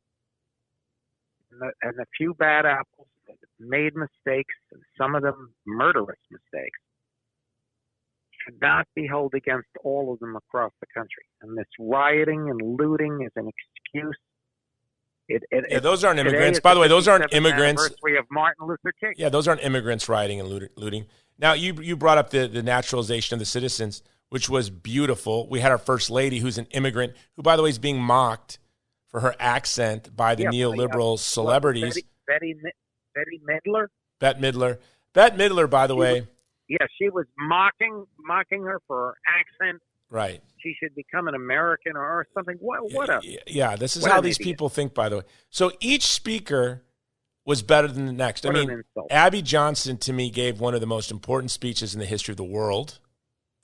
And a few bad apples that made mistakes, and some of them murderous mistakes, should not be held against all of them across the country. And this rioting and looting is an excuse. Those aren't immigrants. By the way, those aren't immigrants. Anniversary of Martin Luther King. Yeah, those aren't immigrants rioting and looting. Now, you brought up the naturalization of the citizens, which was beautiful. We had our first lady, who's an immigrant, who, by the way, is being mocked for her accent by the neoliberal celebrities. Betty Midler? Bette Midler. Bette Midler, by the way. She was mocking her for her accent. Right. She should become an American or something. This is how these people think, by the way. So each speaker was better than the next. Abby Johnson, to me, gave one of the most important speeches in the history of the world.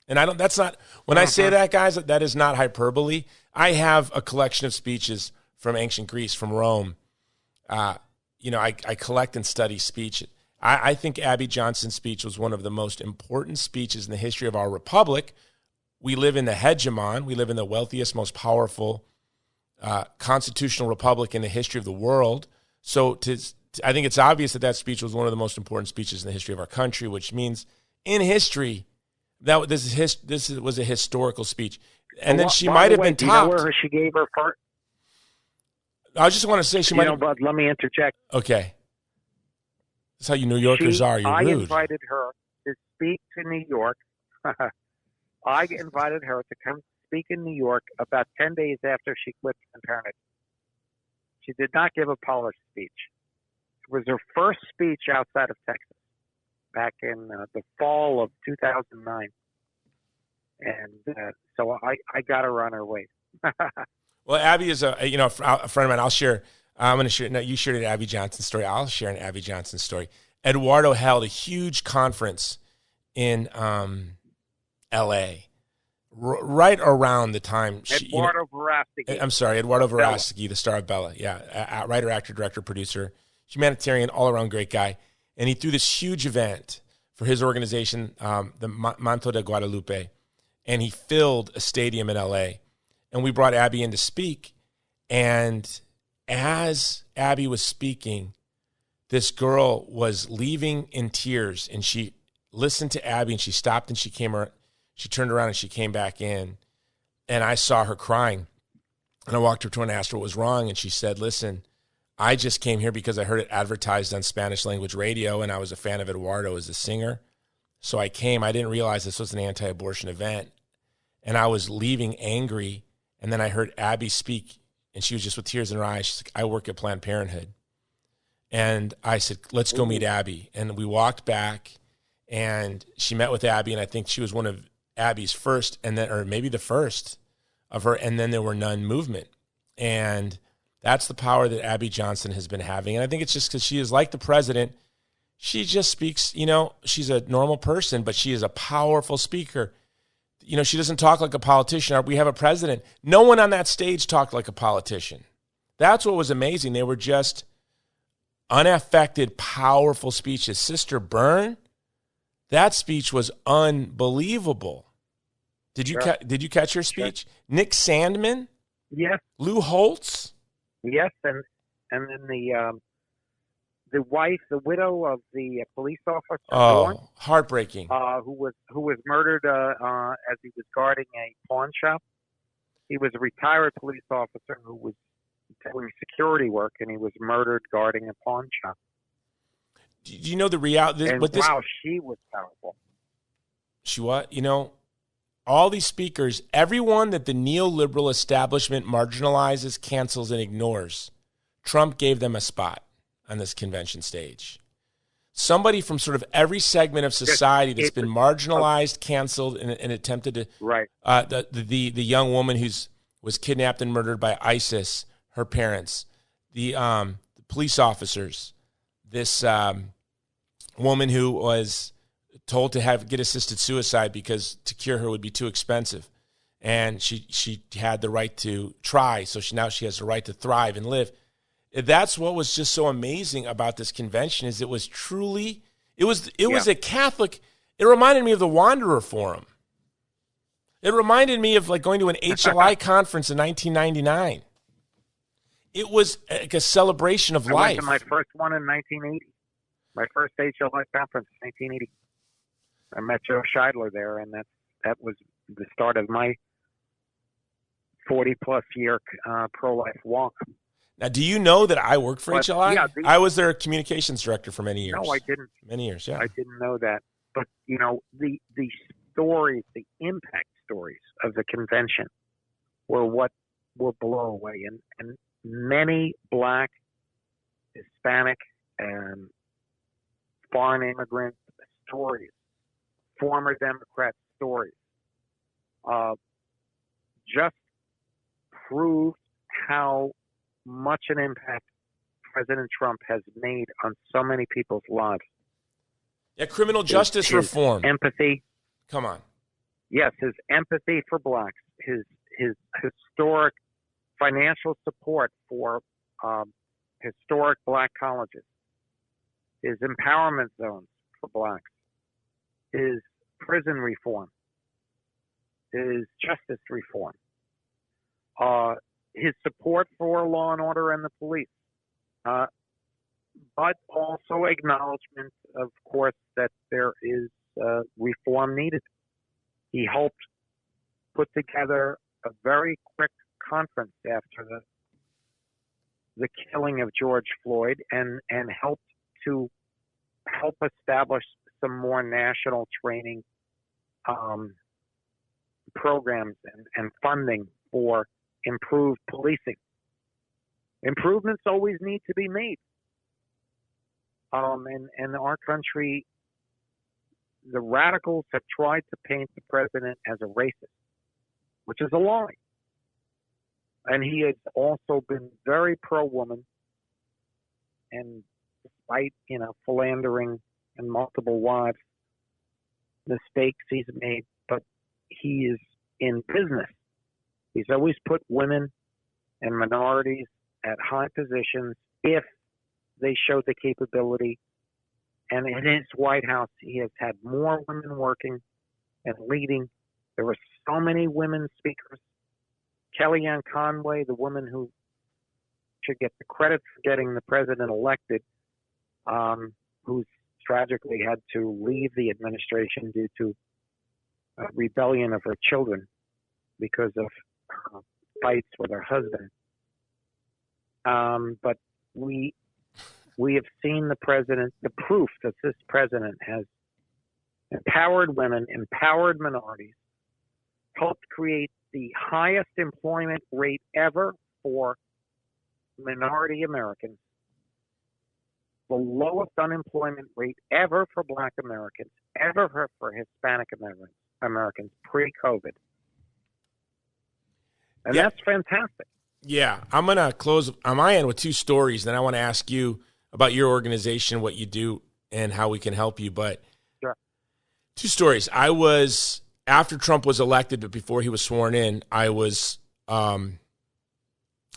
And I say that, guys, that is not hyperbole. I have a collection of speeches from ancient Greece, from Rome. I collect and study speech. I think Abby Johnson's speech was one of the most important speeches in the history of our republic. We live in the hegemon. We live in the wealthiest, most powerful constitutional republic in the history of the world. So I think it's obvious that speech was one of the most important speeches in the history of our country, which means in history, this was a historical speech. And then she might have been topped. Do you know where she gave her part? I just want to say she might have... Bud, let me interject. Okay. That's how you New Yorkers are. You're rude. I invited her to speak to New York. I invited her to come speak in New York about 10 days after she quit Planned Parenthood. She did not give a polished speech. It was her first speech outside of Texas back in the fall of 2009. And so I got her on her way. Well, Abby is a friend of mine. I'll share. I'm going to share. No, you shared an Abby Johnson story. I'll share an Abby Johnson story. Eduardo held a huge conference in L.A. Right around the time Eduardo Verástegui. I'm sorry, Eduardo Verástegui, the star of Bella. Yeah, writer, actor, director, producer, humanitarian, all-around great guy. And he threw this huge event for his organization, the Manto de Guadalupe, and he filled a stadium in L.A. And we brought Abby in to speak. And as Abby was speaking, this girl was leaving in tears, and she listened to Abby, and she stopped, and she turned around, and she came back in. And I saw her crying. And I walked up to her and asked her what was wrong. And she said, listen, I just came here because I heard it advertised on Spanish language radio, and I was a fan of Eduardo as a singer. So I came. I didn't realize this was an anti-abortion event. And I was leaving angry. And then I heard Abby speak, and she was just with tears in her eyes. She's like, I work at Planned Parenthood. And I said, let's go meet Abby. And we walked back, and she met with Abby, and I think she was one of Abby's first, and then, or maybe the first of her, and then there were none movement. And that's the power that Abby Johnson has been having. And I think it's just because she is like the president. She just speaks, she's a normal person, but she is a powerful speaker. She doesn't talk like a politician. We have a president. No one on that stage talked like a politician. That's what was amazing. They were just unaffected, powerful speeches. Sister Byrne, that speech was unbelievable. Did you catch her speech? Sure. Nick Sandman? Yes. Lou Holtz? Yes, and then the wife, the widow of the police officer, Dawn, heartbreaking. Who was murdered as he was guarding a pawn shop. He was a retired police officer who was doing security work, and he was murdered guarding a pawn shop. Do you know the reality? Wow, she was powerful. She what? All these speakers, everyone that the neoliberal establishment marginalizes, cancels, and ignores, Trump gave them a spot on this convention stage. Somebody from sort of every segment of society that's been marginalized, canceled, and attempted to. Right. The young woman was kidnapped and murdered by ISIS, her parents, the police officers, this woman who was told to get assisted suicide because to cure her would be too expensive, and she had the right to try, so now she has the right to thrive and live. That's what was just so amazing about this convention is it was a Catholic. It reminded me of the Wanderer Forum. It reminded me of like going to an HLI conference in 1999. It was like a celebration of life. I went to my first one in 1980. My first HLI conference in 1980. I met Joe Scheidler there, and that was the start of my 40-plus year pro-life walk. Now, do you know that I work for HLI? Yeah, I was their communications director for many years. No, I didn't. Many years, yeah. I didn't know that. But, the stories, the impact stories of the convention were what will blow away. And many Black, Hispanic, and foreign immigrant stories, former Democrat stories, just proved how much an impact President Trump has made on so many people's lives. Yeah, criminal justice reform. Empathy. Come on. Yes, his empathy for blacks, his historic financial support for historic Black colleges, his empowerment zones for blacks, his prison reform, his justice reform, his support for law and order and the police, but also acknowledgement, of course, that there is reform needed. He helped put together a very quick conference after the killing of George Floyd and helped establish some more national training programs and funding for improved policing. improvements always need to be made. In our country, the radicals have tried to paint the president as a racist, which is a lie. And he has also been very pro-woman, and despite, philandering and multiple wives, mistakes he's made, but he is in business. He's always put women and minorities at high positions if they show the capability. And in his White House, he has had more women working and leading. There were so many women speakers. Kellyanne Conway, the woman who should get the credit for getting the president elected, who's tragically had to leave the administration due to a rebellion of her children because of fights with her husband. But we have seen the president, the proof that this president has empowered women, empowered minorities, helped create the highest employment rate ever for minority Americans, the lowest unemployment rate ever for Black Americans, ever for Hispanic Americans pre-COVID. And that's fantastic. Yeah, I'm going to close on my end with two stories. Then I want to ask you about your organization, what you do, and how we can help you. But sure. Two stories. I was, after Trump was elected, but before he was sworn in, I was in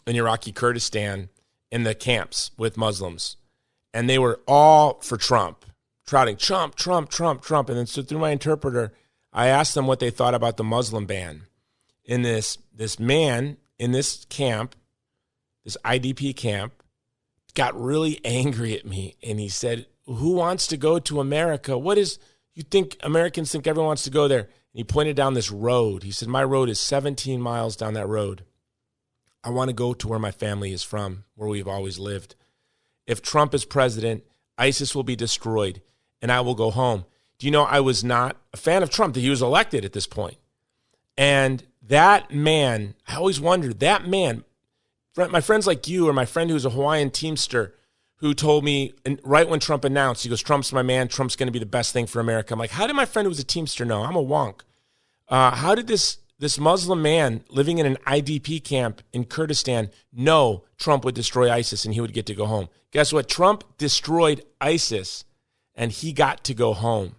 Iraqi Kurdistan in the camps with Muslims. And they were all for Trump, shouting, Trump, Trump, Trump, Trump. And then so through my interpreter, I asked them what they thought about the Muslim ban. And this man in this camp, this IDP camp, got really angry at me. And he said, who wants to go to America? You think Americans think everyone wants to go there? And he pointed down this road. He said, my road is 17 miles down that road. I want to go to where my family is from, where we've always lived. If Trump is president, ISIS will be destroyed, and I will go home. Do you know I was not a fan of Trump, that he was elected at this point? And that man, I always wondered, that man, my friends like you or my friend who's a Hawaiian Teamster who told me right when Trump announced, he goes, Trump's my man, Trump's going to be the best thing for America. I'm like, how did my friend who was a Teamster know? I'm a wonk. How did this Muslim man living in an IDP camp in Kurdistan know Trump would destroy ISIS and he would get to go home? Guess what? Trump destroyed ISIS and he got to go home.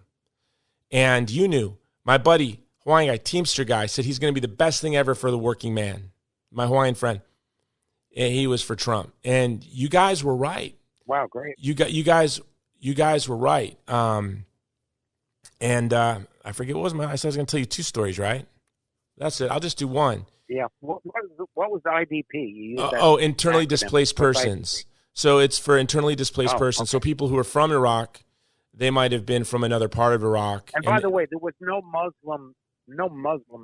And you knew, my buddy, Hawaiian guy, Teamster guy, said he's going to be the best thing ever for the working man. My Hawaiian friend, and he was for Trump. And you guys were right. Wow, great. You guys were right. I forget I said I was going to tell you two stories, right? That's it. I'll just do one. Yeah. What was IDP? You used internally displaced persons. So it's for internally displaced persons. Okay. So people who are from Iraq, they might have been from another part of Iraq. And by the way, there was no Muslim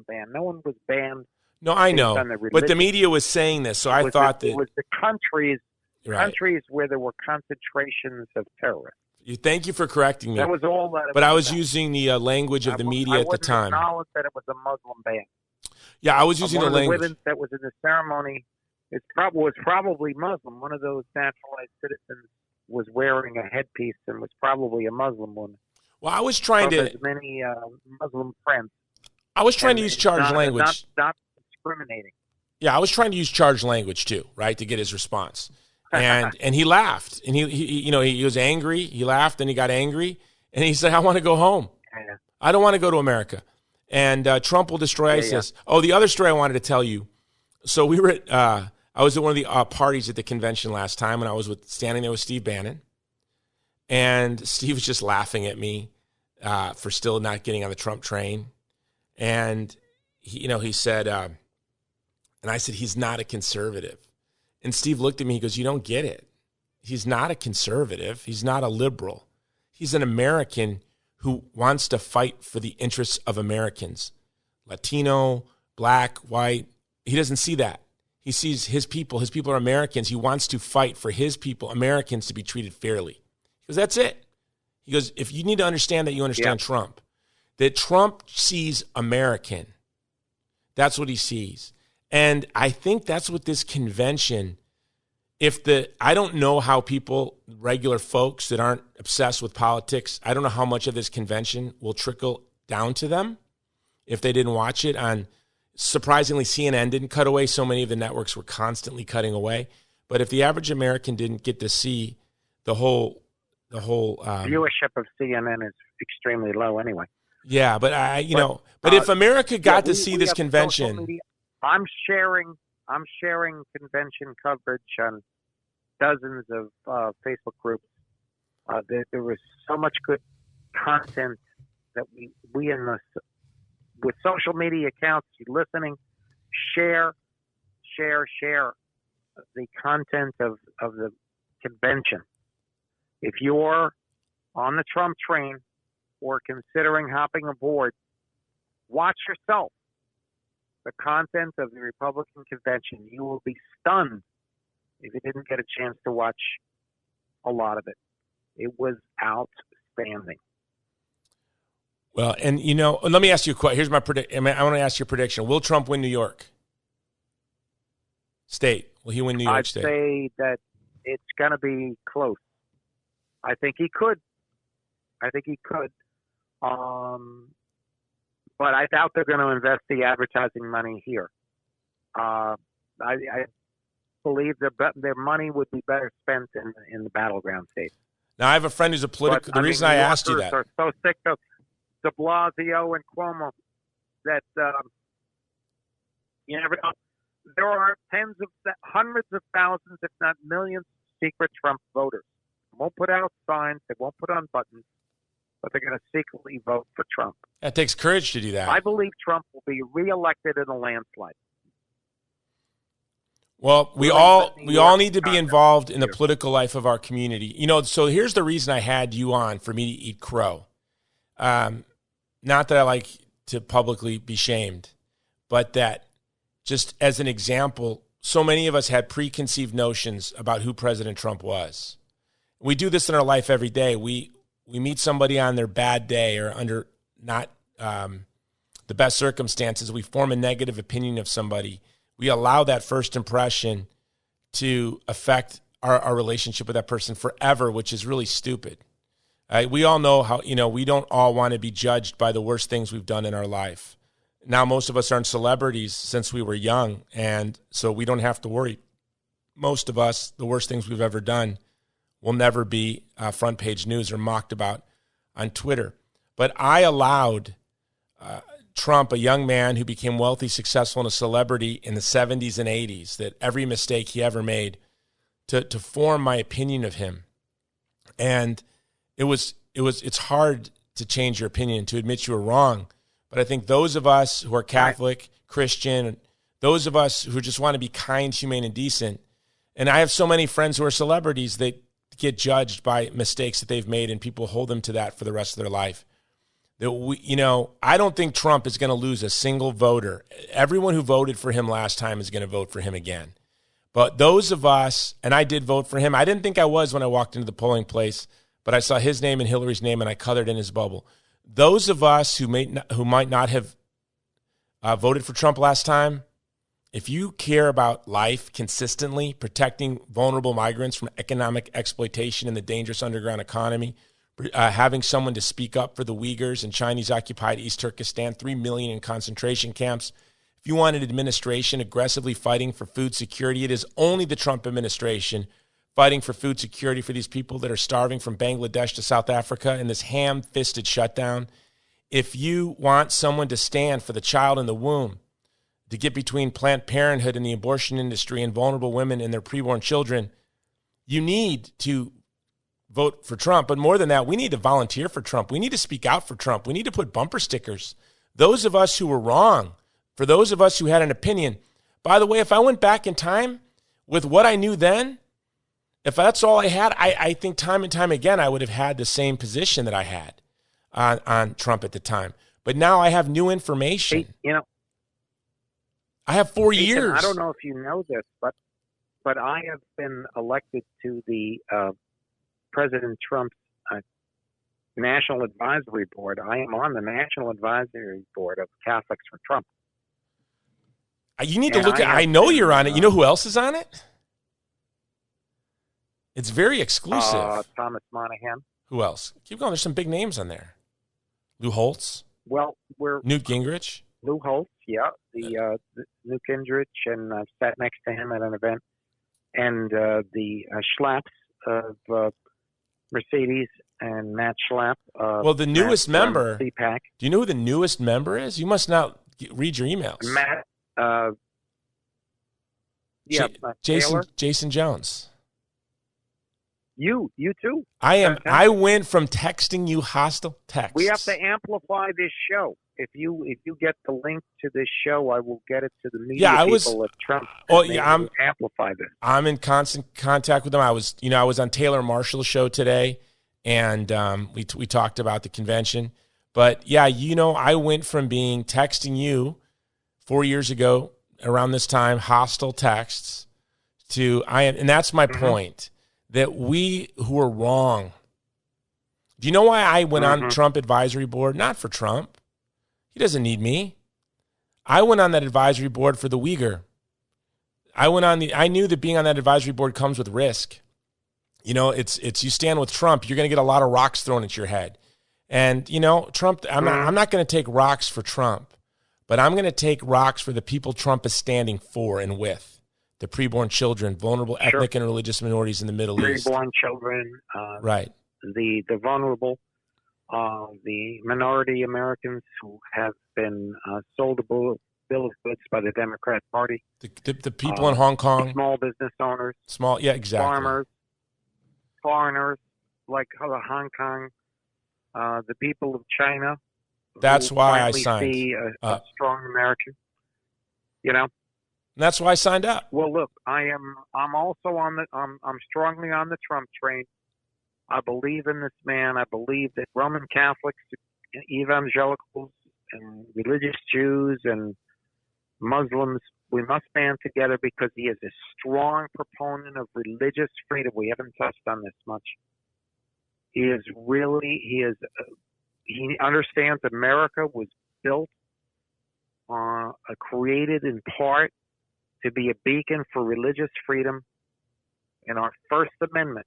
ban. No one was banned. No, I know. But the media was saying this, so I thought that it was the countries where there were concentrations of terrorists. Thank you for correcting me. That was all that. But I was using the language of the media at the time. I acknowledged that it was a Muslim ban. Yeah, I was using the language. One of the women that was in the ceremony was probably Muslim. One of those naturalized citizens was wearing a headpiece and was probably a Muslim woman. Well, I was trying to. Many Muslim friends. I was trying to use charged language. Not discriminating. Yeah, I was trying to use charged language too, right, to get his response. And he laughed, and he was angry. He laughed, and he got angry, and he said, "I want to go home. Yeah. I don't want to go to America." And Trump will destroy ISIS. Yeah. Oh, the other story I wanted to tell you. So we were at I was at one of the parties at the convention last time, and I was standing there with Steve Bannon, and Steve was just laughing at me for still not getting on the Trump train, and he said, and I said, he's not a conservative. And Steve looked at me, he goes, you don't get it. He's not a conservative. He's not a liberal. He's an American who wants to fight for the interests of Americans. Latino, black, white. He doesn't see that. He sees his people are Americans. He wants to fight for his people, Americans, to be treated fairly. He goes, that's it. He goes, if you need to understand that, you understand Trump. That Trump sees American. That's what he sees. And I think that's what this convention I don't know how people, regular folks that aren't obsessed with politics, I don't know how much of this convention will trickle down to them if they didn't watch it. Surprisingly, CNN didn't cut away. So many of the networks were constantly cutting away. But if the average American didn't get to see the whole viewership of CNN is extremely low anyway. Yeah, but but if America got to see this convention, I'm sharing convention coverage on dozens of Facebook groups. There was so much good content that we with social media accounts, listening, share the content of the convention. If you're on the Trump train or considering hopping aboard, watch yourself. The content of the Republican convention, you will be stunned if you didn't get a chance to watch a lot of it. It was outstanding. Well, and let me ask you a question. Here's my prediction. I want to ask you a prediction. Will Trump win New York State? Will he win New York State? I'd say that it's going to be close. I think he could. But I doubt they're going to invest the advertising money here. I believe their money would be better spent in the battleground states. Now, I have a friend who's a political. The reason I asked you that, are so sick of De Blasio and Cuomo that you never know. There are hundreds of thousands, if not millions, of secret Trump voters. They won't put out signs. They won't put on buttons. But they're going to secretly vote for Trump. That takes courage to do that. I believe Trump will be reelected in a landslide. Well, we all need to be involved in the political life of our community. So here's the reason I had you on, for me to eat crow. Not that I like to publicly be shamed, but that just as an example, so many of us had preconceived notions about who President Trump was. We do this in our life every day. We meet somebody on their bad day or under not the best circumstances. We form a negative opinion of somebody. We allow that first impression to affect our relationship with that person forever, which is really stupid. We all know how, we don't all want to be judged by the worst things we've done in our life. Now, most of us aren't celebrities since we were young, and so we don't have to worry. Most of us, the worst things we've ever done will never be front page news or mocked about on Twitter. But I allowed Trump, a young man who became wealthy, successful, and a celebrity in the 70s and 80s, that every mistake he ever made, to form my opinion of him. And it's hard to change your opinion, to admit you were wrong. But I think those of us who are Catholic, Christian, those of us who just want to be kind, humane, and decent, and I have so many friends who are celebrities that get judged by mistakes that they've made, and people hold them to that for the rest of their life. I don't think Trump is going to lose a single voter. Everyone who voted for him last time is going to vote for him again. But those of us, and I did vote for him. I didn't think I was when I walked into the polling place, but I saw his name and Hillary's name, and I colored in his bubble. Those of us who might not have voted for Trump last time, if you care about life consistently, protecting vulnerable migrants from economic exploitation in the dangerous underground economy, having someone to speak up for the Uyghurs in Chinese-occupied East Turkestan, 3 million in concentration camps, if you want an administration aggressively fighting for food security, it is only the Trump administration fighting for food security for these people that are starving from Bangladesh to South Africa in this ham-fisted shutdown. If you want someone to stand for the child in the womb, to get between Planned Parenthood and the abortion industry and vulnerable women and their preborn children, you need to vote for Trump. But more than that, we need to volunteer for Trump. We need to speak out for Trump. We need to put bumper stickers. Those of us who were wrong, for those of us who had an opinion. By the way, if I went back in time with what I knew then, if that's all I had, I think time and time again I would have had the same position that I had on Trump at the time. But now I have new information. Hey, I have 4 Ethan, years. I don't know if you know this, but I have been elected to the President Trump's National Advisory Board. I am on the National Advisory Board of Catholics for Trump. You need to look at. I know you're on it. You know who else is on it? It's very exclusive. Thomas Monahan. Who else? Keep going. There's some big names on there. Lou Holtz. Well, we're Newt Gingrich. Lou Holtz, yeah, the Newt Gingrich, and I've sat next to him at an event, and the Schlapps of Mercedes and Matt Schlapp. Well, the newest member. CPAC. Do you know who the newest member is? You must not read your emails. Matt. Jason Jones. You too. I am. Fantastic. I went from texting you hostile texts. We have to amplify this show. If you get the link to this show, I will get it to the media people at Trump. Oh yeah, I'm amplify this. I'm in constant contact with them. I was on Taylor Marshall's show today, and we talked about the convention. But yeah, I went from being texting you 4 years ago around this time, hostile texts, to and that's my point. That we who are wrong. Do you know why I went on Trump advisory board? Not for Trump. He doesn't need me. I went on that advisory board for the Uyghur. I knew that being on that advisory board comes with risk. It's you stand with Trump, you're going to get a lot of rocks thrown at your head. And Trump, I'm not going to take rocks for Trump, but I'm going to take rocks for the people Trump is standing for and with. The preborn children, vulnerable ethnic and religious minorities in the Middle East. Preborn children, right? The vulnerable, the minority Americans who have been sold a bill of goods by the Democrat Party. The people in Hong Kong, small business owners, exactly. Farmers, foreigners like Hong Kong, the people of China. That's why I signed. See a strong American. And that's why I signed up. Well, look, I'm also I'm strongly on the Trump train. I believe in this man. I believe that Roman Catholics, evangelicals, and religious Jews and Muslims, we must band together because he is a strong proponent of religious freedom. We haven't touched on this much. He understands America was built, created in part to be a beacon for religious freedom. In our First Amendment,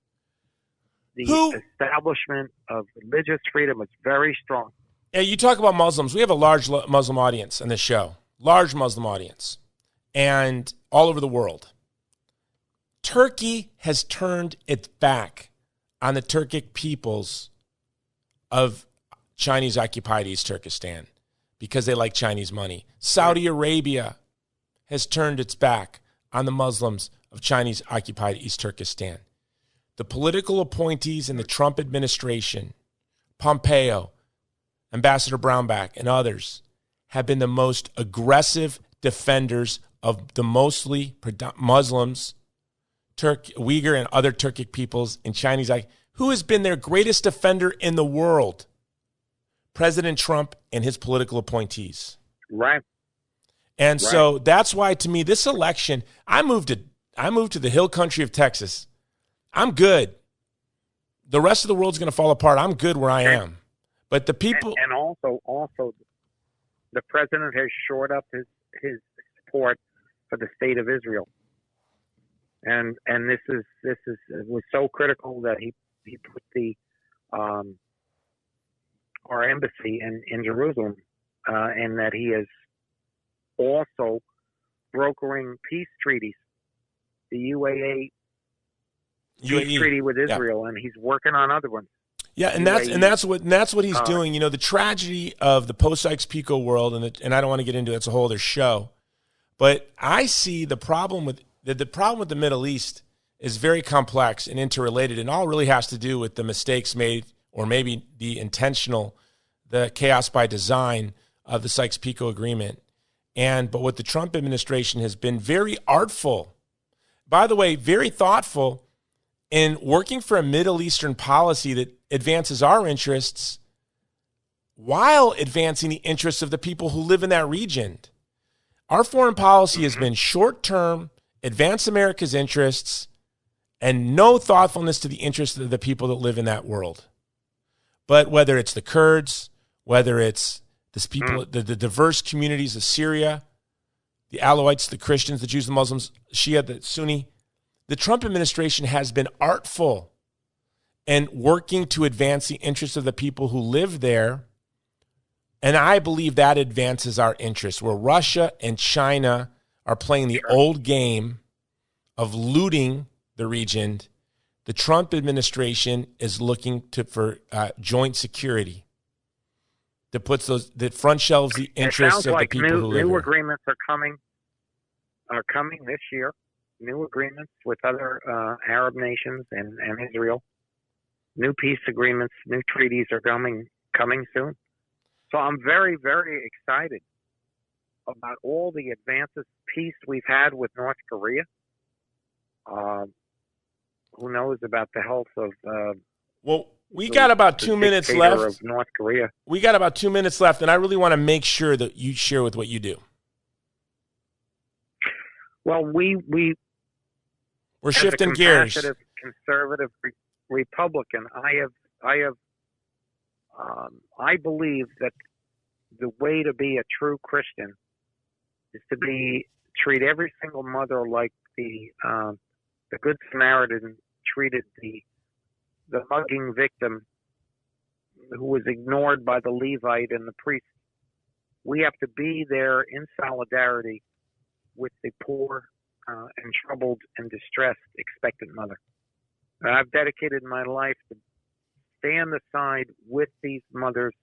the establishment of religious freedom is very strong. Yeah, you talk about Muslims. We have a large Muslim audience on this show, large Muslim audience, and all over the world. Turkey has turned its back on the Turkic peoples of Chinese-occupied East Turkestan because they like Chinese money. Saudi Arabia has turned its back on the Muslims of Chinese-occupied East Turkestan. The political appointees in the Trump administration, Pompeo, Ambassador Brownback, and others, have been the most aggressive defenders of the mostly Muslims, Uyghur and other Turkic peoples in Chinese. Who has been their greatest defender in the world? President Trump and his political appointees. Right. And so that's why, to me, this election, I moved to the hill country of Texas. I'm good. The rest of the world's going to fall apart. I'm good where I am. But the people... And also, the president has shored up his support for the state of Israel. And this was so critical that he put our embassy in Jerusalem, and that he is also brokering peace treaties, the UAE peace treaty with Israel, and he's working on other ones. Yeah, and that's what he's doing. The tragedy of the post-Sykes-Picot world, and I don't want to get into it. It's a whole other show. But I see the problem with the Middle East is very complex and interrelated, and all really has to do with the mistakes made, or maybe the chaos by design of the Sykes-Picot agreement. But what the Trump administration has been very artful, by the way, very thoughtful in working for a Middle Eastern policy that advances our interests while advancing the interests of the people who live in that region. Our foreign policy has been short-term, advance America's interests, and no thoughtfulness to the interests of the people that live in that world. But whether it's the Kurds, whether it's the diverse communities of Syria, the Alawites, the Christians, the Jews, the Muslims, Shia, the Sunni, the Trump administration has been artful and working to advance the interests of the people who live there. And I believe that advances our interests, where Russia and China are playing the old game of looting the region. The Trump administration is looking for joint security that front shelves the interests of the people who live new here. Agreements are coming this year. New agreements with other Arab nations and Israel. New peace agreements, new treaties are coming soon. So I'm very, very excited about all the advances, peace we've had with North Korea. Who knows about the health of we got about 2 minutes left. Of North Korea. We got about 2 minutes left, and I really want to make sure that you share with what you do. Well, we're shifting gears. Conservative Republican. I believe that the way to be a true Christian is to treat every single mother like the Good Samaritan treated the mugging victim who was ignored by the Levite and the priest. We have to be there in solidarity with the poor and troubled and distressed expectant mother. I've dedicated my life to stand aside with these mothers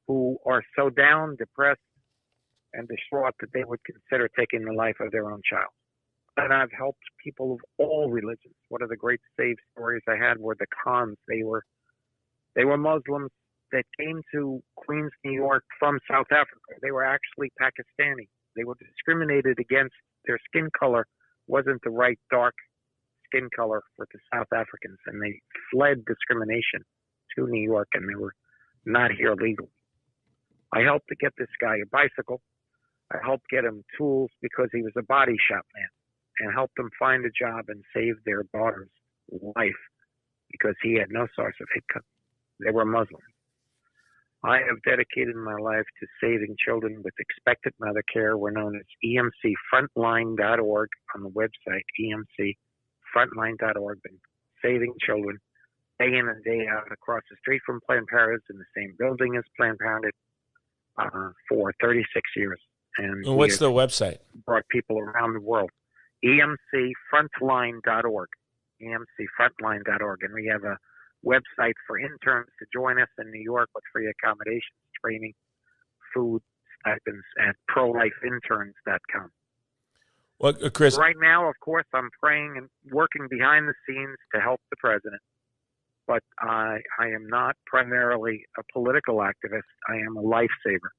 who are so down, depressed, and distraught that they would consider taking the life of their own child. And I've helped people of all religions. One of the great save stories I had were the Khans. They were Muslims that came to Queens, New York from South Africa. They were actually Pakistani. They were discriminated against. Their skin color wasn't the right dark skin color for the South Africans, and they fled discrimination to New York, and they were not here legally. I helped to get this guy a bicycle. I helped get him tools because he was a body shop man, and helped him find a job and save their daughter's life because he had no source of income. They were Muslims. I have dedicated my life to saving children with expectant mother care. We're known as emcfrontline.org on the website, emcfrontline.org, and saving children day in and day out across the street from Planned Parenthood in the same building as Planned Parenthood for 36 years. And what's the website? Brought people around the world. emcfrontline.org. emcfrontline.org. And we have a website for interns to join us in New York with free accommodations, training, food, stipends at prolifeinterns.com. Well, Chris, right now, of course, I'm praying and working behind the scenes to help the president. But I am not primarily a political activist. I am a lifesaver.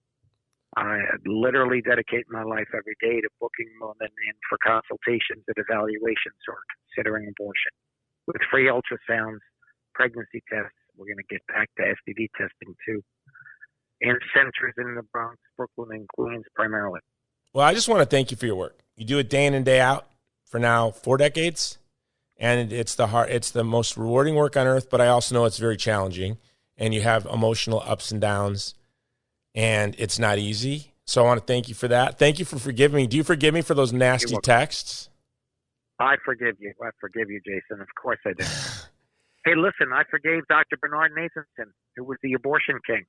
I literally dedicate my life every day to booking women in for consultations and evaluations or considering abortion. With free ultrasounds, pregnancy tests, we're going to get back to STD testing too, and centers in the Bronx, Brooklyn, and Queens primarily. Well, I just want to thank you for your work. You do it day in and day out for now 4 decades, and it's the most rewarding work on earth, but I also know it's very challenging, and you have emotional ups and downs, and it's not easy. So I want to thank you for that. Thank you for forgiving me. Do you forgive me for those nasty texts? I forgive you. I forgive you, Jason. Of course I do. Hey, listen, I forgave Dr. Bernard Nathanson, who was the abortion king,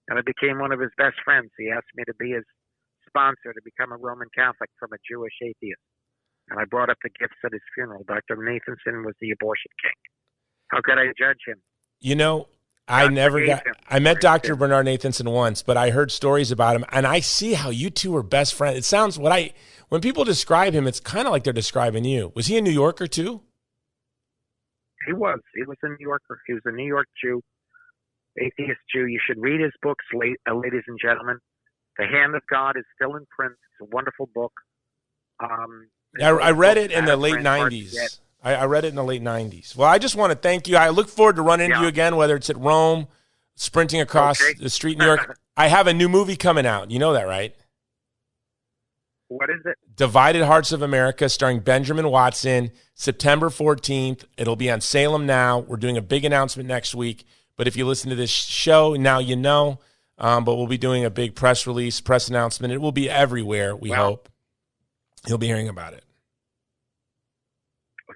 and I became one of his best friends. He asked me to be his sponsor to become a Roman Catholic from a Jewish atheist, and I brought up the gifts at his funeral. Dr. Nathanson was the abortion king. How could I judge him? You know, I met Dr. Bernard Nathanson once, but I heard stories about him, and I see how you two were best friends. It sounds when people describe him, it's kind of like they're describing you. Was he a New Yorker too? He was a New Yorker. He was a New York Jew, atheist Jew. You should read his books, ladies and gentlemen. The Hand of God is still in print. It's a wonderful book. I read it in the late 90s. I read it in the late 90s. Well, I just want to thank you. I look forward to running into you again, whether it's at Rome, sprinting across the street in New York. I have a new movie coming out. You know that, right? What is it? Divided Hearts of America, starring Benjamin Watson, September 14th. It'll be on Salem Now. We're doing a big announcement next week. But if you listen to this show, now you know. But we'll be doing a big press release, press announcement. It will be everywhere, we hope. You'll be hearing about it.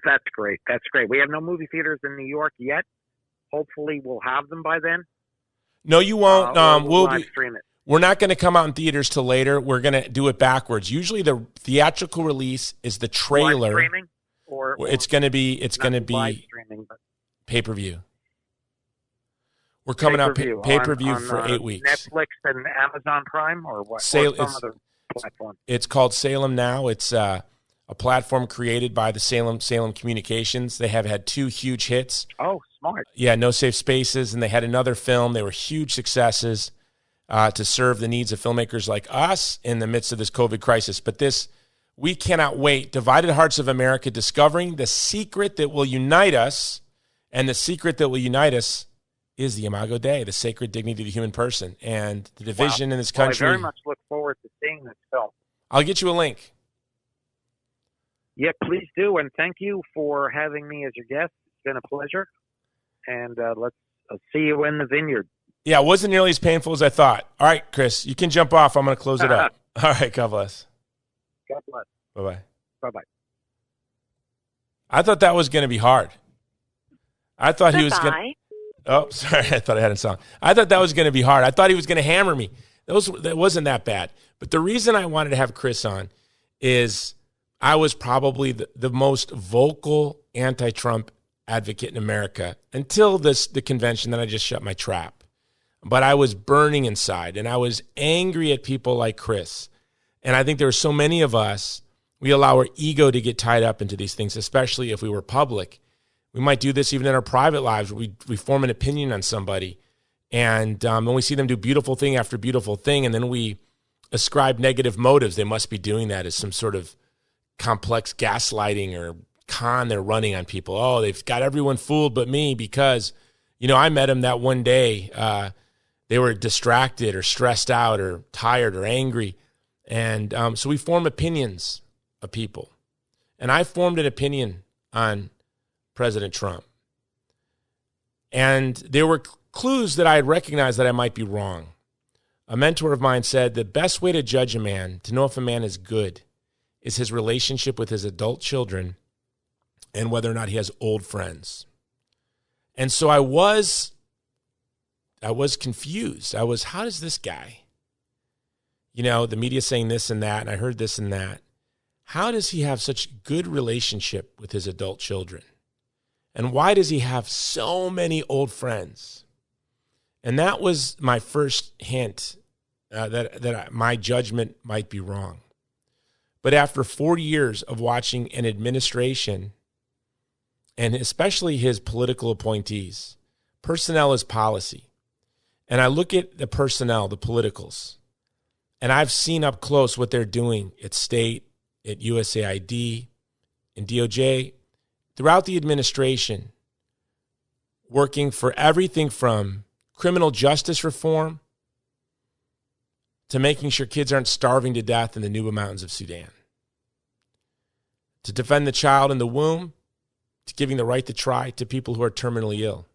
That's great. That's great. We have no movie theaters in New York yet. Hopefully, we'll have them by then. No, you won't. We'll live stream it. We're not going to come out in theaters till later. We're going to do it backwards. Usually, the theatrical release is the trailer. Live streaming, or it's going to be live streaming, but pay-per-view. We're coming out pay-per-view for 8 weeks. Netflix and Amazon Prime, or what? Or some other platform. It's called Salem Now. It's a platform created by the Salem Communications. They have had 2 huge hits. Oh, smart. Yeah, No Safe Spaces, and they had another film. They were huge successes to serve the needs of filmmakers like us in the midst of this COVID crisis. But we cannot wait. Divided Hearts of America, discovering the secret that will unite us, and the secret that will unite us is the Imago Dei, the sacred dignity of the human person, and the division in this country. I very much look forward to seeing this film. I'll get you a link. Yeah, please do, and thank you for having me as your guest. It's been a pleasure, and let's see you in the vineyard. Yeah, it wasn't nearly as painful as I thought. All right, Chris, you can jump off. I'm going to close it up. All right, God bless. God bless. Bye-bye. Bye-bye. I thought that was going to be hard. I thought he was going to... Oh, sorry. I thought I had a song. I thought that was going to be hard. I thought he was going to hammer me. That wasn't that bad. But the reason I wanted to have Chris on is I was probably the most vocal anti-Trump advocate in America until the convention that I just shut my trap. But I was burning inside, and I was angry at people like Chris. And I think there are so many of us, we allow our ego to get tied up into these things, especially if we were public. We might do this even in our private lives. We form an opinion on somebody, and when we see them do beautiful thing after beautiful thing, and then we ascribe negative motives. They must be doing that as some sort of complex gaslighting or con they're running on people. Oh, they've got everyone fooled but me because, I met them that one day. They were distracted or stressed out or tired or angry. And so we form opinions of people. And I formed an opinion on President Trump. And there were clues that I had recognized that I might be wrong. A mentor of mine said the best way to judge a man, to know if a man is good, is his relationship with his adult children and whether or not he has old friends. And so I was confused. How does this guy, the media saying this and that, and I heard this and that. How does he have such good relationship with his adult children? And why does he have so many old friends? And that was my first hint that my judgment might be wrong. But after 40 years of watching an administration, and especially his political appointees, personnel is policy. And I look at the personnel, the politicals, and I've seen up close what they're doing at state, at USAID, and DOJ, throughout the administration, working for everything from criminal justice reform to making sure kids aren't starving to death in the Nuba Mountains of Sudan, to defend the child in the womb, to giving the right to try to people who are terminally ill.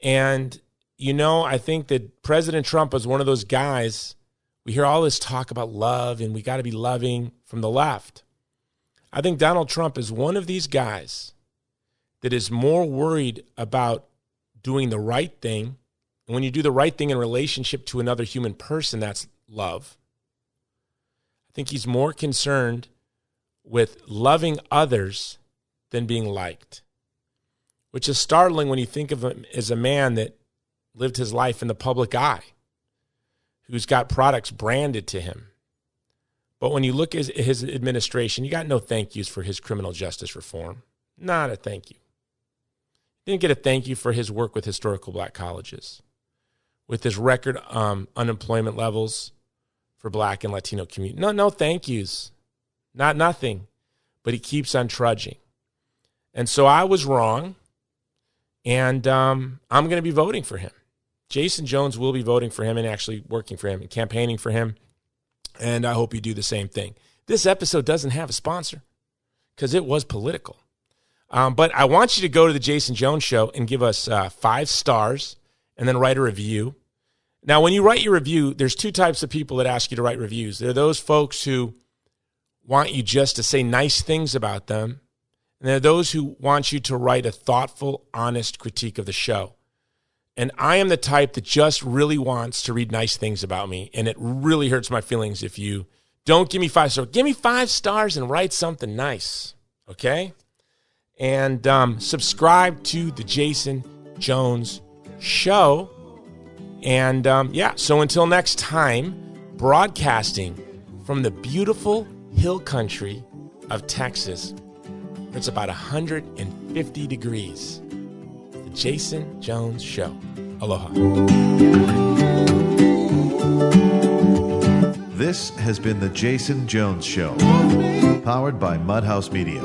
And, I think that President Trump is one of those guys, we hear all this talk about love and we got to be loving from the left. I think Donald Trump is one of these guys that is more worried about doing the right thing. And when you do the right thing in relationship to another human person, that's love. I think he's more concerned with loving others than being liked, which is startling when you think of him as a man that lived his life in the public eye, who's got products branded to him. But when you look at his administration, you got no thank yous for his criminal justice reform. Not a thank you. Didn't get a thank you for his work with historical black colleges, with his record unemployment levels for black and Latino community. No thank yous. Nothing. But he keeps on trudging. And so I was wrong, and I'm going to be voting for him. Jason Jones will be voting for him and actually working for him and campaigning for him. And I hope you do the same thing. This episode doesn't have a sponsor because it was political. But I want you to go to the Jason Jones Show and give us 5 stars and then write a review. Now, when you write your review, there's 2 types of people that ask you to write reviews. There are those folks who want you just to say nice things about them. And there are those who want you to write a thoughtful, honest critique of the show. And I am the type that just really wants to read nice things about me. And it really hurts my feelings if you don't give me 5 stars. Give me 5 stars and write something nice, okay? And subscribe to the Jason Jones Show. And so until next time, broadcasting from the beautiful hill country of Texas, it's about 150 degrees. The Jason Jones Show. Aloha. This has been the Jason Jones Show, powered by Mudhouse Media.